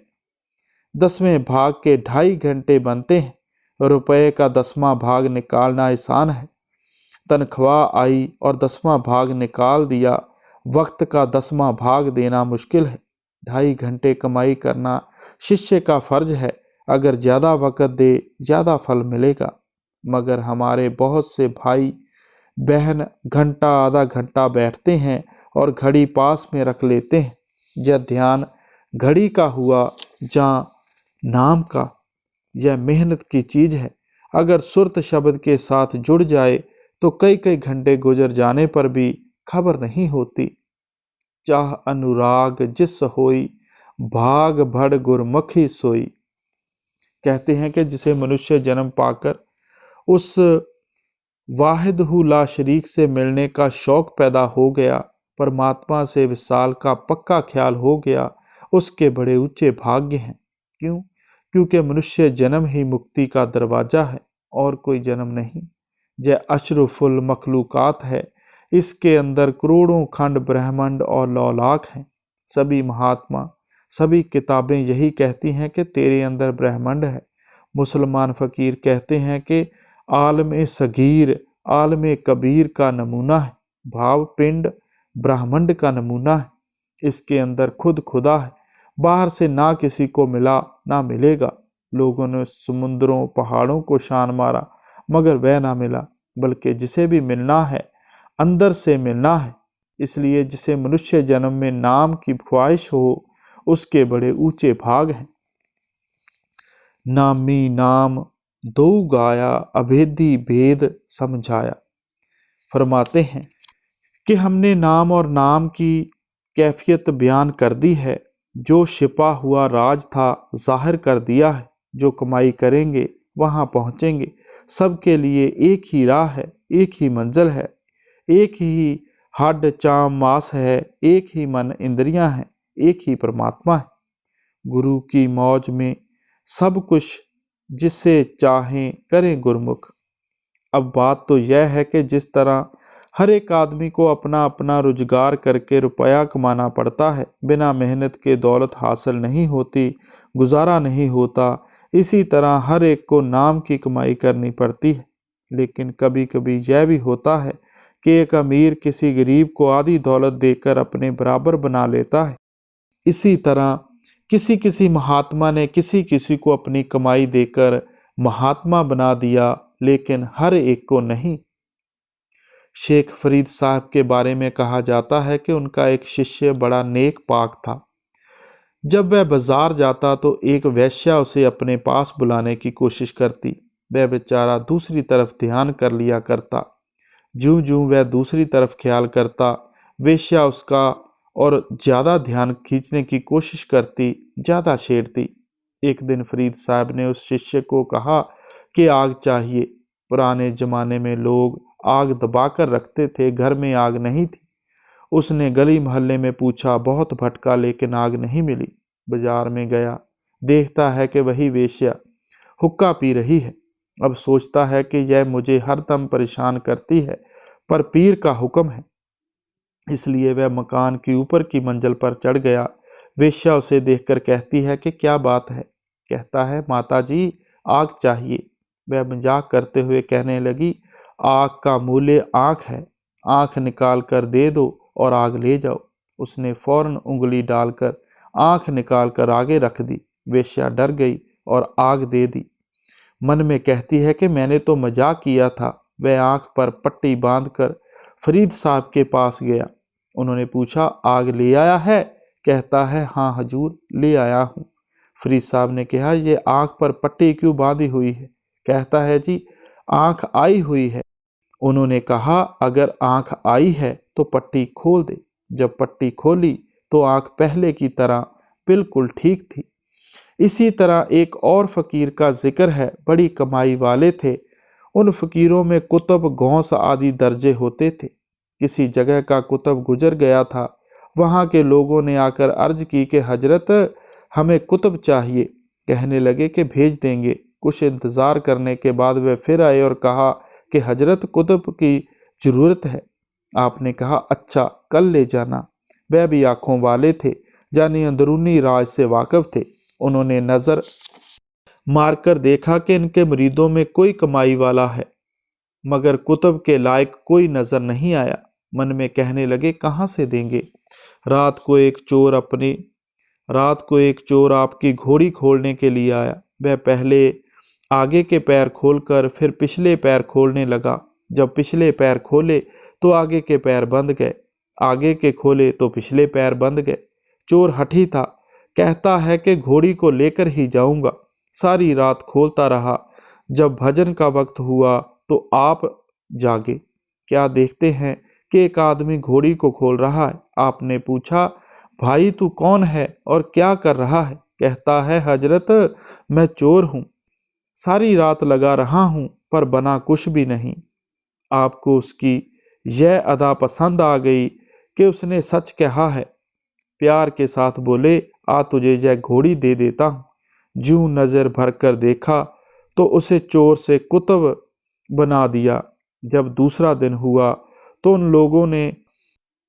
10वें भाग के 2.5 घंटे बनते हैं। रुपए का 10वां भाग निकालना आसान है। तनख्वाह आई और 10वां भाग निकाल दिया, वक्त का 10वां भाग देना मुश्किल है। 2.5 घंटे कमाई करना शिष्य का फर्ज है। अगर ज़्यादा वक्त दे ज़्यादा फल मिलेगा। मगर हमारे बहुत से भाई बहन घंटा आधा घंटा बैठते हैं और घड़ी पास में रख लेते हैं। यह ध्यान घड़ी का हुआ या नाम का, यह मेहनत की चीज़ है। अगर सुरत शब्द के साथ जुड़ जाए तो कई कई घंटे गुजर जाने पर भी खबर नहीं होती। चाह अनुराग जिस होई, भाग भड़ गुरमुखी सोई। कहते हैं कि जिसे मनुष्य जन्म पाकर उस वाहिद हु ला शरीक से मिलने का शौक पैदा हो गया, परमात्मा से विसाल का पक्का ख्याल हो गया, उसके बड़े ऊंचे भाग्य हैं। क्यों? क्योंकि मनुष्य जन्म ही मुक्ति का दरवाजा है। और कोई जन्म नहीं। यह अशरफुल मखलूकात है, इसके अंदर करोड़ों खंड ब्रह्मांड और लौलाक हैं। सभी महात्मा, सभी किताबें यही कहती हैं कि तेरे अंदर ब्रह्मांड है। मुसलमान फ़कीर कहते हैं कि आलम सगीर आलम कबीर का नमूना है, भाव पिंड ब्रह्मांड का नमूना है। इसके अंदर खुद खुदा है, बाहर से ना किसी को मिला ना मिलेगा। लोगों ने समुद्रों पहाड़ों को शान मारा मगर वह ना मिला, बल्कि जिसे भी मिलना है अंदर से मिलना है। इसलिए जिसे मनुष्य जन्म में नाम की ख्वाहिश हो उसके बड़े ऊंचे भाग हैं। नामी नाम दो गाया अभेदी भेद समझाया। फरमाते हैं कि हमने नाम और नाम की कैफियत बयान कर दी है। जो छिपा हुआ राज था जाहिर कर दिया है। जो कमाई करेंगे वहाँ पहुँचेंगे। सबके लिए एक ही राह है, एक ही मंजिल है, एक ही हड्ड चाम मांस है, एक ही मन इंद्रियां हैं, एक ही परमात्मा है। गुरु की मौज में सब कुछ जिसे चाहें करें गुरमुख। अब बात तो यह है कि जिस तरह हर एक आदमी को अपना अपना रोजगार करके रुपया कमाना पड़ता है, बिना मेहनत के दौलत हासिल नहीं होती, गुजारा नहीं होता, इसी तरह हर एक को नाम की कमाई करनी पड़ती है। लेकिन कभी कभी यह भी होता है कि एक अमीर किसी गरीब को आधी दौलत देकर अपने बराबर बना लेता है। इसी तरह किसी किसी महात्मा ने किसी किसी को अपनी कमाई देकर महात्मा बना दिया, लेकिन हर एक को नहीं। शेख फरीद साहब के बारे में कहा जाता है कि उनका एक शिष्य बड़ा नेक पाक था। जब वह बाजार जाता तो एक वैश्या उसे अपने पास बुलाने की कोशिश करती। वह बेचारा दूसरी तरफ ध्यान कर लिया करता। ज्यों ज्यों वह दूसरी तरफ ख्याल करता, वेश्या उसका और ज़्यादा ध्यान खींचने की कोशिश करती, ज़्यादा छेड़ती। एक दिन फरीद साहब ने उस शिष्य को कहा कि आग चाहिए। पुराने ज़माने में लोग आग दबाकर रखते थे, घर में आग नहीं थी। उसने गली मोहल्ले में पूछा, बहुत भटका लेकिन आग नहीं मिली। बाजार में गया, देखता है कि वही वेश्या हुक्का पी रही है। अब सोचता है कि यह मुझे हरदम परेशान करती है, पर पीर का हुक्म है, इसलिए वह मकान की ऊपर की मंजिल पर चढ़ गया। वेश्या उसे देखकर कहती है कि क्या बात है। कहता है, माता जी आग चाहिए। वह मजाक करते हुए कहने लगी, आग का मूल्य आँख है, आँख निकाल कर दे दो और आग ले जाओ। उसने फौरन उंगली डालकर आँख निकाल कर आगे रख दी। वेश्या डर गई और आग दे दी। मन में कहती है कि मैंने तो मजाक किया था। वह आँख पर पट्टी बांधकर फरीद साहब के पास गया। उन्होंने पूछा, आग ले आया है? कहता है, हाँ हजूर ले आया हूँ। फरीद साहब ने कहा, ये आँख पर पट्टी क्यों बांधी हुई है? कहता है, जी आँख आई हुई है। उन्होंने कहा, अगर आँख आई है तो पट्टी खोल दे। जब पट्टी खोली तो आँख पहले की तरह बिल्कुल ठीक थी। इसी तरह एक और फकीर का जिक्र है, बड़ी कमाई वाले थे। उन फकीरों में कुतुब, गौस आदि दर्जे होते थे। किसी जगह का कुतुब गुजर गया था। वहाँ के लोगों ने आकर अर्ज की कि हजरत हमें कुतुब चाहिए। कहने लगे कि भेज देंगे। कुछ इंतज़ार करने के बाद वे फिर आए और कहा कि हजरत कुतुब की ज़रूरत है। आपने कहा, अच्छा कल ले जाना। वह भी आँखों वाले थे, यानी अंदरूनी राज से वाकिफ थे। उन्होंने नज़र मारकर देखा कि इनके मुरीदों में कोई कमाई वाला है, मगर कुतुब के लायक कोई नज़र नहीं आया। मन में कहने लगे, कहाँ से देंगे। रात को एक चोर आपकी घोड़ी खोलने के लिए आया। वह पहले आगे के पैर खोलकर फिर पिछले पैर खोलने लगा। जब पिछले पैर खोले तो आगे के पैर बंद गए, आगे के खोले तो पिछले पैर बंद गए। चोर हठी था, कहता है कि घोड़ी को लेकर ही जाऊंगा। सारी रात खोलता रहा। जब भजन का वक्त हुआ तो आप जागे। क्या देखते हैं कि एक आदमी घोड़ी को खोल रहा है। आपने पूछा, भाई तू कौन है और क्या कर रहा है? कहता है, हजरत मैं चोर हूँ, सारी रात लगा रहा हूँ पर बना कुछ भी नहीं। आपको उसकी यह अदा पसंद आ गई कि उसने सच कहा है। प्यार के साथ बोले, आ तुझे यह घोड़ी दे देता हूँ। ज्यों नज़र भर कर देखा तो उसे चोर से कुतुब बना दिया। जब दूसरा दिन हुआ तो उन लोगों ने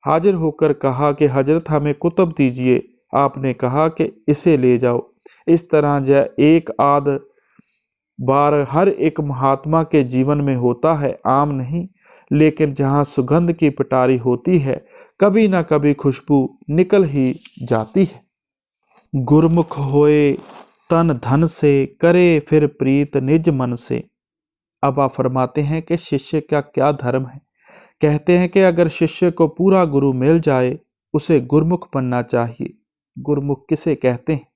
हाजिर होकर कहा कि हजरत हमें कुतुब दीजिए। आपने कहा कि इसे ले जाओ। इस तरह जय एक आध बार हर एक महात्मा के जीवन में होता है, आम नहीं, लेकिन जहाँ सुगंध की पिटारी होती है कभी ना कभी खुशबू निकल ही जाती है। गुरमुख होए तन धन से, करे फिर प्रीत निज मन से। अब आप फरमाते हैं कि शिष्य का क्या धर्म है। कहते हैं कि अगर शिष्य को पूरा गुरु मिल जाए उसे गुरमुख बनना चाहिए। गुरमुख किसे कहते हैं?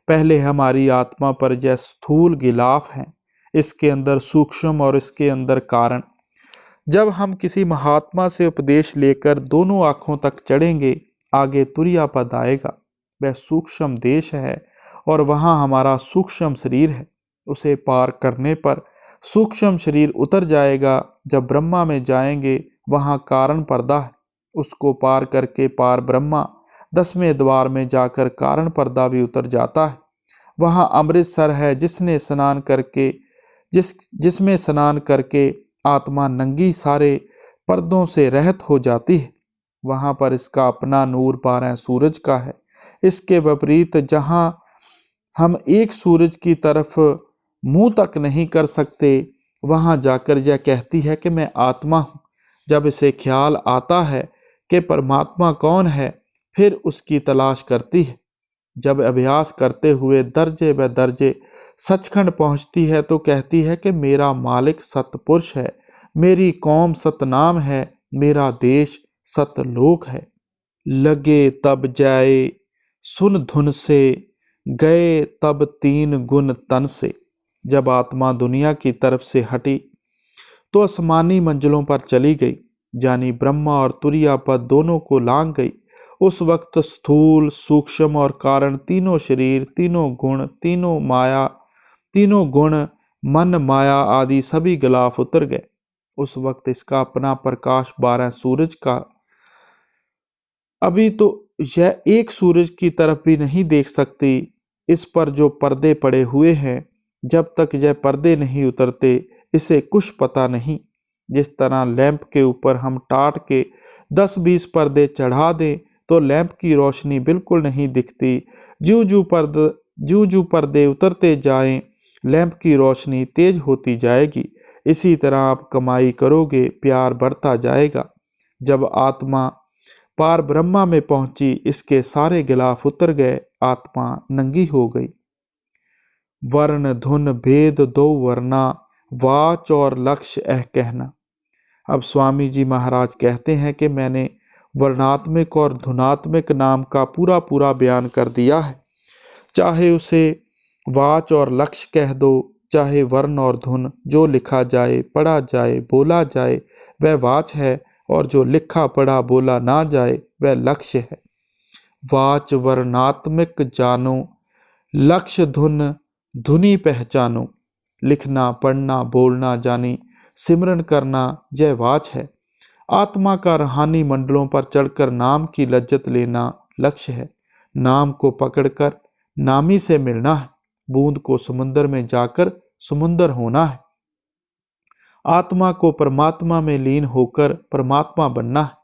पहले हमारी आत्मा पर यह स्थूल गिलाफ है, इसके अंदर सूक्ष्म और इसके अंदर कारण। जब हम किसी महात्मा से उपदेश लेकर दोनों आँखों तक चढ़ेंगे, आगे तुरिया पद आएगा। वह सूक्ष्म देश है और वहाँ हमारा सूक्ष्म शरीर है। उसे पार करने पर सूक्ष्म शरीर उतर जाएगा। जब ब्रह्मा में जाएंगे वहाँ कारण पर्दा है, उसको पार करके पार ब्रह्मा, 10वें द्वार में जाकर कारण पर्दा भी उतर जाता है। वहाँ अमृतसर है जिसमें स्नान करके आत्मा नंगी सारे पर्दों से रहित हो जाती है। वहाँ पर इसका अपना नूर 12 सूरज का है। इसके विपरीत जहाँ हम एक सूरज की तरफ मुंह तक नहीं कर सकते, वहाँ जाकर यह कहती है कि मैं आत्मा हूँ। जब इसे ख्याल आता है कि परमात्मा कौन है, फिर उसकी तलाश करती है। जब अभ्यास करते हुए दर्जे व दर्जे सचखंड पहुँचती है तो कहती है कि मेरा मालिक सतपुरुष है, मेरी कौम सतनाम है, मेरा देश सतलोक है। लगे तब जाए सुन धुन से, गए तब 3 गुण तन से। जब आत्मा दुनिया की तरफ से हटी तो आसमानी मंजिलों पर चली गई, यानी ब्रह्मा और तुरिया पद दोनों को लांघ गई। उस वक्त स्थूल, सूक्ष्म और कारण तीनों शरीर, तीनों गुण, तीनों गुण, मन, माया आदि सभी गिलाफ उतर गए। उस वक्त इसका अपना प्रकाश 12 सूरज का। अभी तो यह एक सूरज की तरफ भी नहीं देख सकती। इस पर जो पर्दे पड़े हुए हैं, जब तक यह पर्दे नहीं उतरते इसे कुछ पता नहीं। जिस तरह लैंप के ऊपर हम टाट के 10-20 पर्दे चढ़ा दें तो लैंप की रोशनी बिल्कुल नहीं दिखती। ज्यों ज्यों पर्दे उतरते जाएं, लैंप की रोशनी तेज होती जाएगी। इसी तरह आप कमाई करोगे, प्यार बढ़ता जाएगा। जब आत्मा पार ब्रह्मा में पहुंची, इसके सारे गिलाफ उतर गए, आत्मा नंगी हो गई। वर्ण धुन भेद दो वर्णा, वाच और लक्ष्य एह कहना। अब स्वामी जी महाराज कहते हैं कि मैंने वर्णात्मक और धुनात्मक नाम का पूरा बयान कर दिया है। चाहे उसे वाच और लक्ष्य कह दो, चाहे वर्ण और धुन, जो लिखा जाए, पढ़ा जाए, बोला जाए वह वाच है, और जो लिखा पढ़ा बोला ना जाए वह लक्ष्य है। वाच वर्णात्मक जानो, लक्ष्य धुन धुनी पहचानो। लिखना, पढ़ना, बोलना जानी सिमरन करना यह वाच है। आत्मा का रूहानी मंडलों पर चढ़कर नाम की लज्जत लेना लक्ष्य है। नाम को पकड़कर नामी से मिलना है। बूंद को समुद्र में जाकर समुद्र होना है। आत्मा को परमात्मा में लीन होकर परमात्मा बनना है।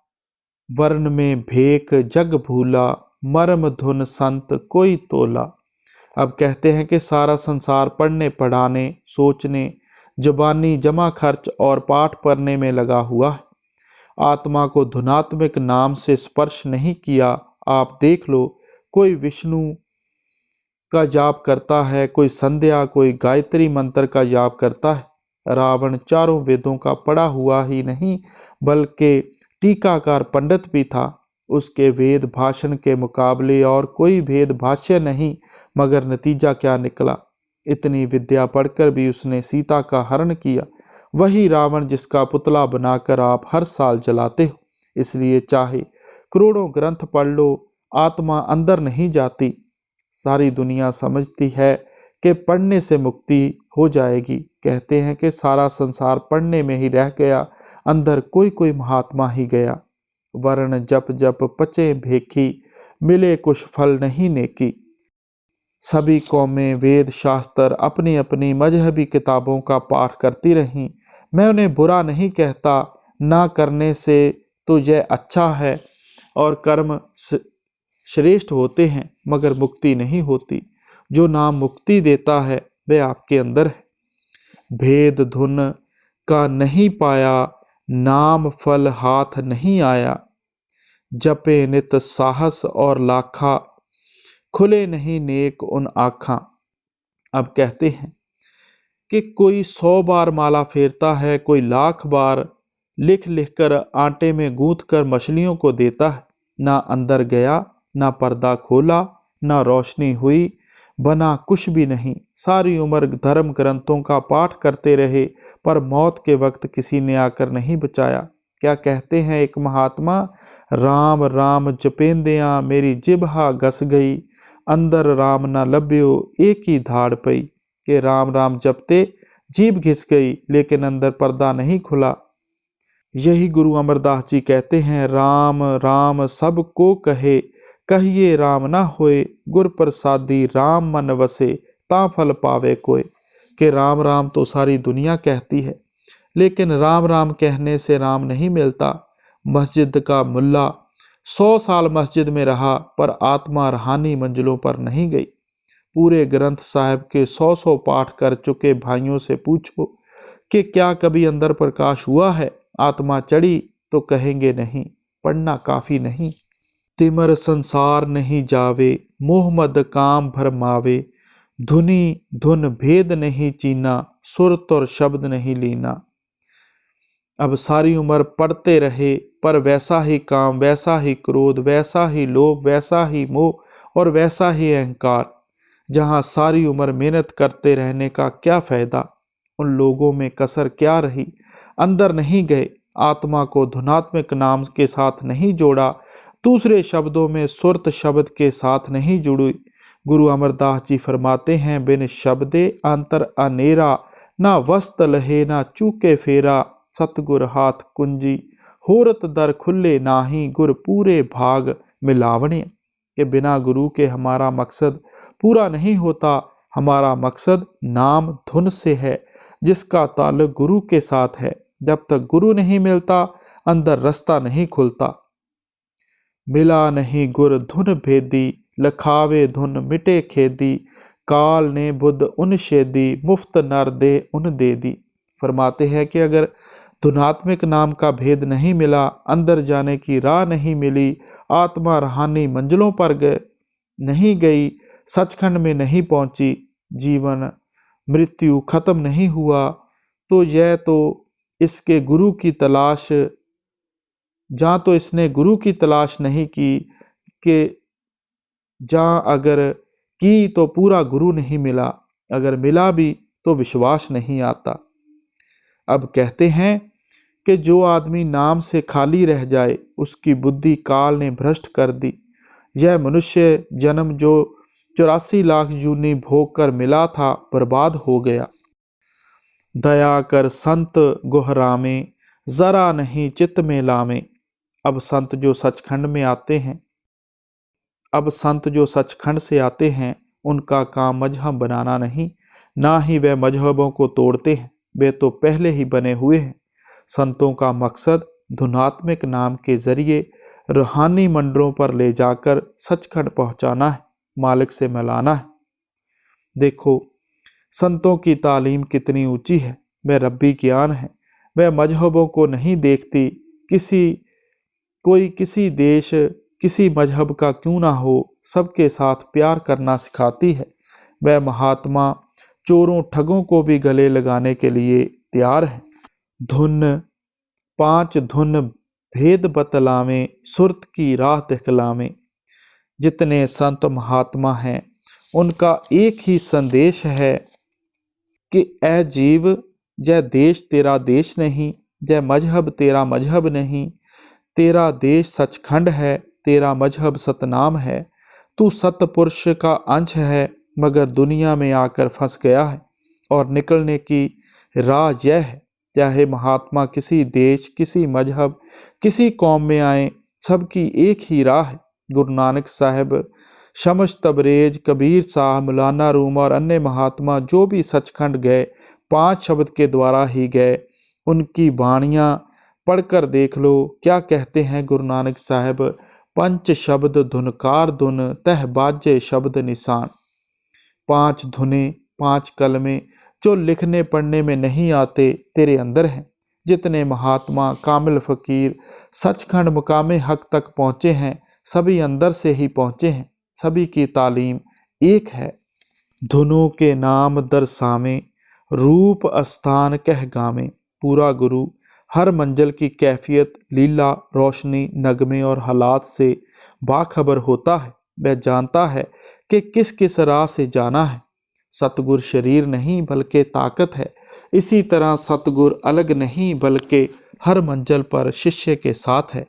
वर्ण में भेक जग भूला, मर्म धुन संत कोई तोला। अब कहते हैं कि सारा संसार पढ़ने, पढ़ाने, सोचने, जुबानी जमा खर्च और पाठ पढ़ने में लगा हुआ है। आत्मा को धुनात्मक नाम से स्पर्श नहीं किया। आप देख लो, कोई विष्णु का जाप करता है, कोई संध्या, कोई गायत्री मंत्र का जाप करता है। रावण चारों वेदों का पढ़ा हुआ ही नहीं बल्कि टीकाकार पंडित भी था। उसके वेद भाषण के मुकाबले और कोई भेद भाष्य नहीं, मगर नतीजा क्या निकला? इतनी विद्या पढ़कर भी उसने सीता का हरण किया। वही रावण जिसका पुतला बनाकर आप हर साल जलाते हो। इसलिए चाहे करोड़ों ग्रंथ पढ़ लो, आत्मा अंदर नहीं जाती। सारी दुनिया समझती है कि पढ़ने से मुक्ति हो जाएगी। कहते हैं कि सारा संसार पढ़ने में ही रह गया, अंदर कोई महात्मा ही गया। वर्ण जप जप पचे भेखी, मिले कुछ फल नहीं नेकी। सभी कौमें वेद शास्त्र अपनी अपनी मजहबी किताबों का पाठ करती रहीं। मैं उन्हें बुरा नहीं कहता, ना करने से तो यह अच्छा है और कर्म श्रेष्ठ होते हैं, मगर मुक्ति नहीं होती। जो नाम मुक्ति देता है वह आपके अंदर है। भेद धुन का नहीं पाया, नाम फल हाथ नहीं आया। जपे नित साहस और लाखा, खुले नहीं नेक उन आँखां। अब कहते हैं कि कोई 100 बार माला फेरता है, कोई लाख बार लिख लिख कर आटे में गूंथ कर मछलियों को देता है। ना अंदर गया, ना पर्दा खोला, ना रोशनी हुई, बना कुछ भी नहीं। सारी उम्र धर्म ग्रंथों का पाठ करते रहे, पर मौत के वक्त किसी ने आकर नहीं बचाया। क्या कहते हैं एक महात्मा, राम राम जपेंदिया मेरी जिब्हा घस गई, अंदर राम ना लभ्यो एक ही धाड़ पई। कि राम राम जपते जीभ घिस गई, लेकिन अंदर पर्दा नहीं खुला। यही गुरु अमरदास जी कहते हैं, राम राम सब को कहे, कहिए राम ना होए, गुर प्रसादी राम मन वसे, ता फल पावे कोय। कि राम राम तो सारी दुनिया कहती है, लेकिन राम राम कहने से राम नहीं मिलता। मस्जिद का मुल्ला 100 साल मस्जिद में रहा, पर आत्मा रूहानी मंजिलों पर नहीं गई। पूरे ग्रंथ साहिब के 100 पाठ कर चुके भाइयों से पूछो कि क्या कभी अंदर प्रकाश हुआ है? आत्मा चढ़ी तो कहेंगे नहीं, पढ़ना काफी नहीं। तिमर संसार नहीं जावे, मोह मद काम भरमावे, धुनी धुन भेद नहीं चीना, सुरत और शब्द नहीं लीना। अब सारी उम्र पढ़ते रहे, पर वैसा ही काम, वैसा ही क्रोध, वैसा ही लोभ, वैसा ही मोह और वैसा ही अहंकार। जहाँ सारी उम्र मेहनत करते रहने का क्या फायदा? उन लोगों में कसर क्या रही? अंदर नहीं गए, आत्मा को धुनात्मक नाम के साथ नहीं जोड़ा, दूसरे शब्दों में सुरत शब्द के साथ नहीं जुड़ी। गुरु अमरदास जी फरमाते हैं, बिन शब्दे अंतर अनेरा, ना वस्त लहे ना चूके फेरा, सतगुर हाथ कुंजी, होरत दर खुले नाही, गुर पूरे भाग मिलावणे। के बिना गुरु के हमारा मकसद पूरा नहीं होता। हमारा मकसद नाम धुन से है, जिसका ताल्लुक गुरु के साथ है। जब तक गुरु नहीं मिलता, अंदर रास्ता नहीं खुलता। मिला नहीं गुर धुन भेदी, लखावे धुन मिटे खेदी, काल ने बुद्ध उन शेदी, मुफ्त नर दे उन दे दी। फरमाते हैं कि अगर धुनात्मिक नाम का भेद नहीं मिला, अंदर जाने की राह नहीं मिली, आत्मा रूहानी मंजिलों पर नहीं गई, सचखंड में नहीं पहुंची, जीवन मृत्यु खत्म नहीं हुआ, तो यह तो इसके गुरु की तलाश, जहाँ तो इसने गुरु की तलाश नहीं की, कि जहाँ अगर की तो पूरा गुरु नहीं मिला, अगर मिला भी तो विश्वास नहीं आता। अब कहते हैं कि जो आदमी नाम से खाली रह जाए, उसकी बुद्धि काल ने भ्रष्ट कर दी। यह मनुष्य जन्म जो 84 लाख जूनी भोग कर मिला था, बर्बाद हो गया। दया कर संत गोहरामे, जरा नहीं चित्त में लावे। अब संत जो सचखंड में आते हैं, अब संत जो सचखंड से आते हैं, उनका काम मजहब बनाना नहीं, ना ही वह मजहबों को तोड़ते हैं, वे तो पहले ही बने हुए हैं। संतों का मकसद धुनात्मिक नाम के जरिए रूहानी मंडलों पर ले जाकर सचखंड पहुंचाना है, मालिक से मिलाना है। देखो संतों की तालीम कितनी ऊंची है, वह रब्बी ज्ञान है। वह मजहबों को नहीं देखती, कोई किसी देश किसी मजहब का क्यों ना हो, सबके साथ प्यार करना सिखाती है। वह महात्मा चोरों ठगों को भी गले लगाने के लिए तैयार है। धुन 5 धुन भेद बतलावें, सुरत की राह दिखलावें। जितने संत महात्मा हैं, उनका एक ही संदेश है कि ए जीव, जय देश तेरा देश नहीं, जय मजहब तेरा मजहब नहीं, तेरा देश सचखंड है, तेरा मजहब सतनाम है। तू सतपुरुष का अंश है, मगर दुनिया में आकर फंस गया है, और निकलने की राह यह है। चाहे महात्मा किसी देश, किसी मजहब, किसी कौम में आए, सबकी एक ही राह है। गुरु नानक साहब शमस तबरेज, कबीर शाह, मौलाना रूम और अन्य महात्मा जो भी सचखंड गए 5 शब्द के द्वारा ही गए। उनकी वाणियाँ पढ़कर देख लो, क्या कहते हैं गुरु नानक साहब। पंच शब्द धुनकार धुन, तह बाजे शब्द निशान। 5 धुने, 5 कलमे जो लिखने पढ़ने में नहीं आते तेरे अंदर हैं। जितने महात्मा, कामिल फकीर सचखंड मुकामे हक तक पहुँचे हैं, सभी अंदर से ही पहुँचे हैं। सभी की तालीम एक है। धुनों के नाम दर्शावें, रूप स्थान कह गावें। पूरा गुरु हर मंजिल की कैफियत, लीला, रोशनी, नगमे और हालात से बाखबर होता है। वह जानता है कि किस किस राह से जाना है। सतगुर शरीर नहीं बल्कि ताकत है। इसी तरह सतगुर अलग नहीं बल्कि हर मंजिल पर शिष्य के साथ है।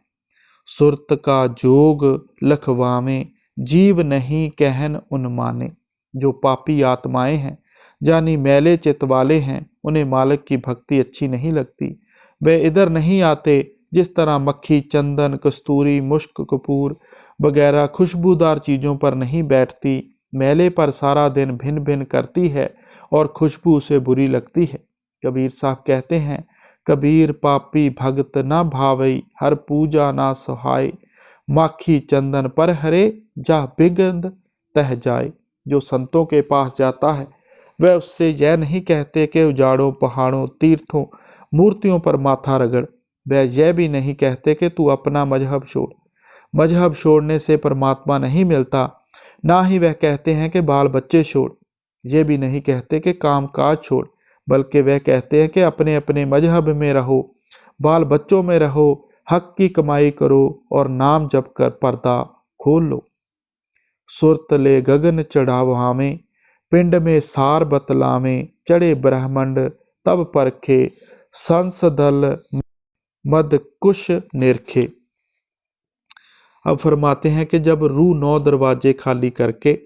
सुरत का जोग लखवावें, जीव नहीं कहन उनमाने। जो पापी आत्माएं हैं, जानी मैले चित वाले हैं, उन्हें मालिक की भक्ति अच्छी नहीं लगती। वे इधर नहीं आते। जिस तरह मक्खी चंदन, कस्तूरी, मुश्क, कपूर वगैरह खुशबूदार चीज़ों पर नहीं बैठती, मैले पर सारा दिन भिन भिन करती है और खुशबू उसे बुरी लगती है। कबीर साहब कहते हैं, कबीर पापी भगत न भावई, हर पूजा ना सहाय। माखी चंदन पर हरे, जा बिगंद तह जाए। जो संतों के पास जाता है वह उससे यह नहीं कहते कि उजाड़ों, पहाड़ों, तीर्थों, मूर्तियों पर माथा रगड़। वह यह भी नहीं कहते कि तू अपना मजहब छोड़। मजहब छोड़ने से परमात्मा नहीं मिलता। ना ही वह कहते हैं कि बाल बच्चे छोड़। ये भी नहीं कहते कि काम काज छोड़, बल्कि वह कहते हैं कि अपने अपने मजहब में रहो, बाल बच्चों में रहो, हक की कमाई करो और नाम जप कर पर्दा खोल लो। सुरत ले गगन चढ़ावावें, पिंड में सार बतलावें। चढ़े ब्रह्मंड तब परखे, संसदल मद कुश निरखे। अब फरमाते हैं कि जब रूह 9 दरवाजे खाली करके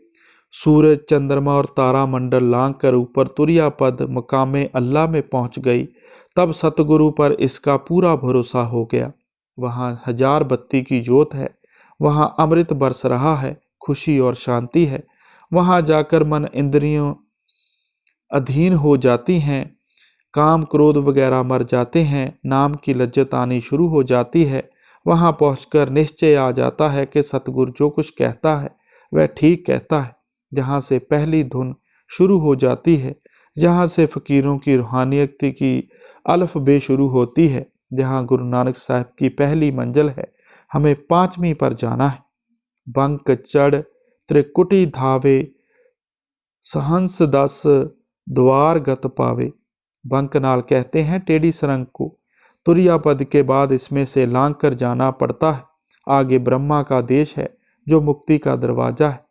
सूरज, चंद्रमा और तारा मंडल लांघ कर ऊपर तुरिया पद मकामे अल्लाह में पहुंच गई, तब सतगुरु पर इसका पूरा भरोसा हो गया। वहाँ 1000 बत्ती की जोत है, वहाँ अमृत बरस रहा है, खुशी और शांति है। वहाँ जाकर मन इंद्रियों अधीन हो जाती हैं, काम क्रोध वगैरह मर जाते हैं, नाम की लज्जत आनी शुरू हो जाती है। वहाँ पहुंचकर निश्चय आ जाता है कि सतगुरु जो कुछ कहता है वह ठीक कहता है। जहाँ से पहली धुन शुरू हो जाती है, जहाँ से फ़कीरों की रूहानियत की अल्फ बे शुरू होती है, जहाँ गुरु नानक साहब की पहली मंजिल है, हमें 5वीं पर जाना है। बंक चढ़ त्रिकुटी धावे, सहंस 10 द्वार गत पावे। बंकनाल कहते हैं टेढ़ी सरंग को। तुरिया पद के बाद इसमें से लांघ कर जाना पड़ता है। आगे ब्रह्मा का देश है जो मुक्ति का दरवाजा है।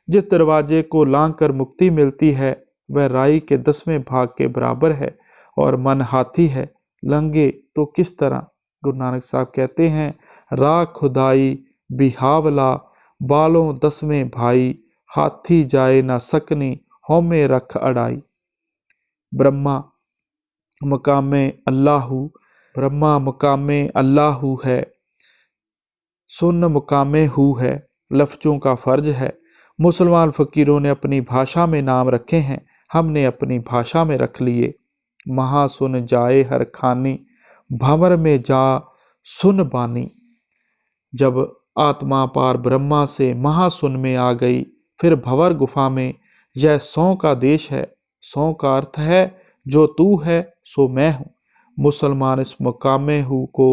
जिस दरवाजे को लांघ कर मुक्ति मिलती है वह राई के 10वें भाग के बराबर है और मन हाथी है। लंघे तो किस तरह। गुरु नानक साहब कहते हैं, राह खुदाई बिहावला, बालों 10वें भाई। हाथी जाए ना सकनी, हौमे रख अड़ाई। ब्रह्मा मकामे अल्लाहू, ब्रह्मा मकामे अल्लाहू है, सुन्न मुकामे हु है। लफ्ज़ों का फ़र्ज है। मुसलमान फ़कीरों ने अपनी भाषा में नाम रखे हैं, हमने अपनी भाषा में रख लिए। महा सुन जाए हर खानी, भंवर में जा सुन बानी। जब आत्मा पार ब्रह्मा से महासुन में आ गई, फिर भंवर गुफा में। यह 100 का देश है। 100 का अर्थ है जो तू है सो मैं हूँ। मुसलमान इस मुकामे हूँ को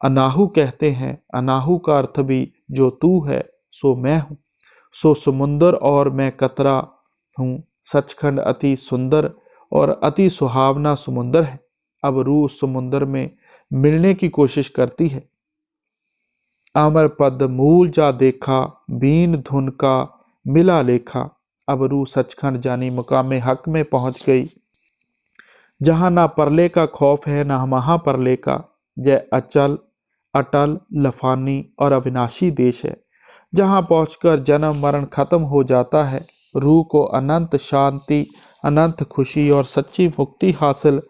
अनाहू कहते हैं। अनाहू का अर्थ भी जो तू है सो मैं हूँ। सो समुंदर और मैं कतरा हूँ। सचखंड अति सुंदर और अति सुहावना समुंदर है। अब रूह समुंदर में मिलने की कोशिश करती है। अमर पद मूल जा देखा, बीन धुन का मिला लेखा। अब रूह सचखंड जानी मुकामे हक में पहुंच गई, जहाँ ना परले का खौफ है ना महापरले का। यह अचल, अटल, लफानी और अविनाशी देश है, जहाँ पहुंचकर जन्म मरण खत्म हो जाता है। रूह को अनंत शांति, अनंत खुशी और सच्ची मुक्ति हासिल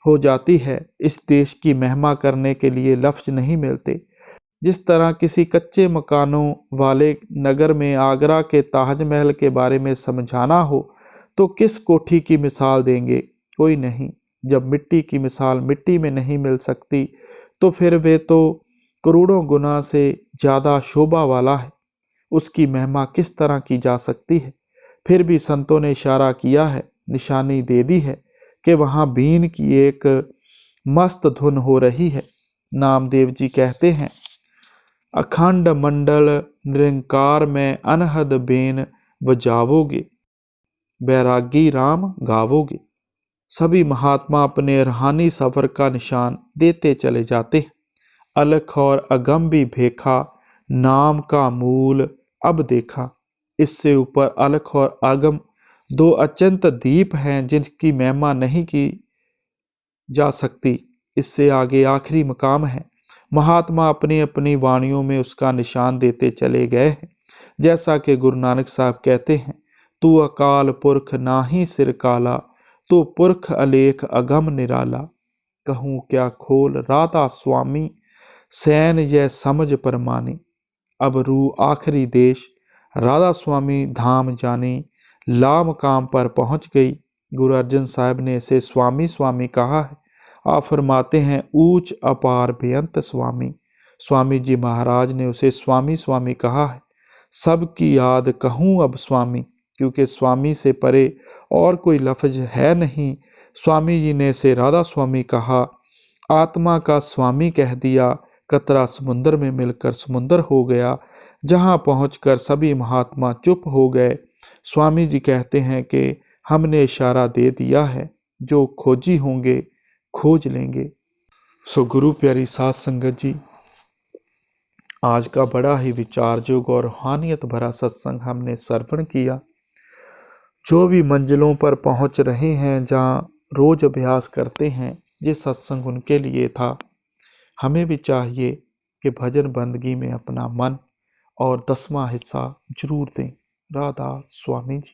हो जाती है। इस देश की महिमा करने के लिए लफ्ज नहीं मिलते। जिस तरह किसी कच्चे मकानों वाले नगर में आगरा के ताजमहल के बारे में समझाना हो तो किस कोठी की मिसाल देंगे? कोई नहीं। जब मिट्टी की मिसाल मिट्टी में नहीं मिल सकती तो फिर वे तो करोड़ों गुना से ज़्यादा शोभा वाला है, उसकी महिमा किस तरह की जा सकती है? फिर भी संतों ने इशारा किया है, निशानी दे दी है कि वहाँ बीन की एक मस्त धुन हो रही है। नामदेव जी कहते हैं, अखंड मंडल निरंकार में अनहद बेन बजावोगे, बैरागी राम गावोगे। सभी महात्मा अपने रूहानी सफर का निशान देते चले जाते हैं। अलख और अगम भी भेखा, नाम का मूल अब देखा। इससे ऊपर अलख और अगम दो अत्यंत दीप हैं जिनकी महिमा नहीं की जा सकती। इससे आगे आखिरी मकाम है। महात्मा अपनी अपनी वाणियों में उसका निशान देते चले गए हैं। जैसा कि गुरु नानक साहब कहते हैं, तू अकाल पुरख नाही सिर काला, तू पुरख अलेख अगम निराला। कहूँ क्या खोल राधा स्वामी, सैन यह समझ परमानी। अब रू आखिरी देश राधा स्वामी धाम जानी, लाम काम पर पहुँच गई। गुरु अर्जन साहब ने इसे स्वामी स्वामी कहा है। आप फरमाते हैं, ऊंच अपार बेअंत स्वामी। स्वामी जी महाराज ने उसे स्वामी स्वामी कहा है। सबकी याद कहूँ अब स्वामी, क्योंकि स्वामी से परे और कोई लफ्ज है नहीं। स्वामी जी ने इसे राधा स्वामी कहा। आत्मा का स्वामी कह दिया। कतरा समुद्र में मिलकर समुद्र हो गया। जहाँ पहुँचकर सभी महात्मा चुप हो गए। स्वामी जी कहते हैं कि हमने इशारा दे दिया है, जो खोजी होंगे खोज लेंगे। सो गुरु प्यारी साध संगत जी, आज का बड़ा ही विचार योग और रूहानियत भरा सत्संग हमने श्रवण किया। जो भी मंजिलों पर पहुंच रहे हैं, जहां रोज अभ्यास करते हैं, ये सत्संग उनके लिए था। हमें भी चाहिए कि भजन बंदगी में अपना मन और 10वां हिस्सा जरूर दें। राधा स्वामी जी।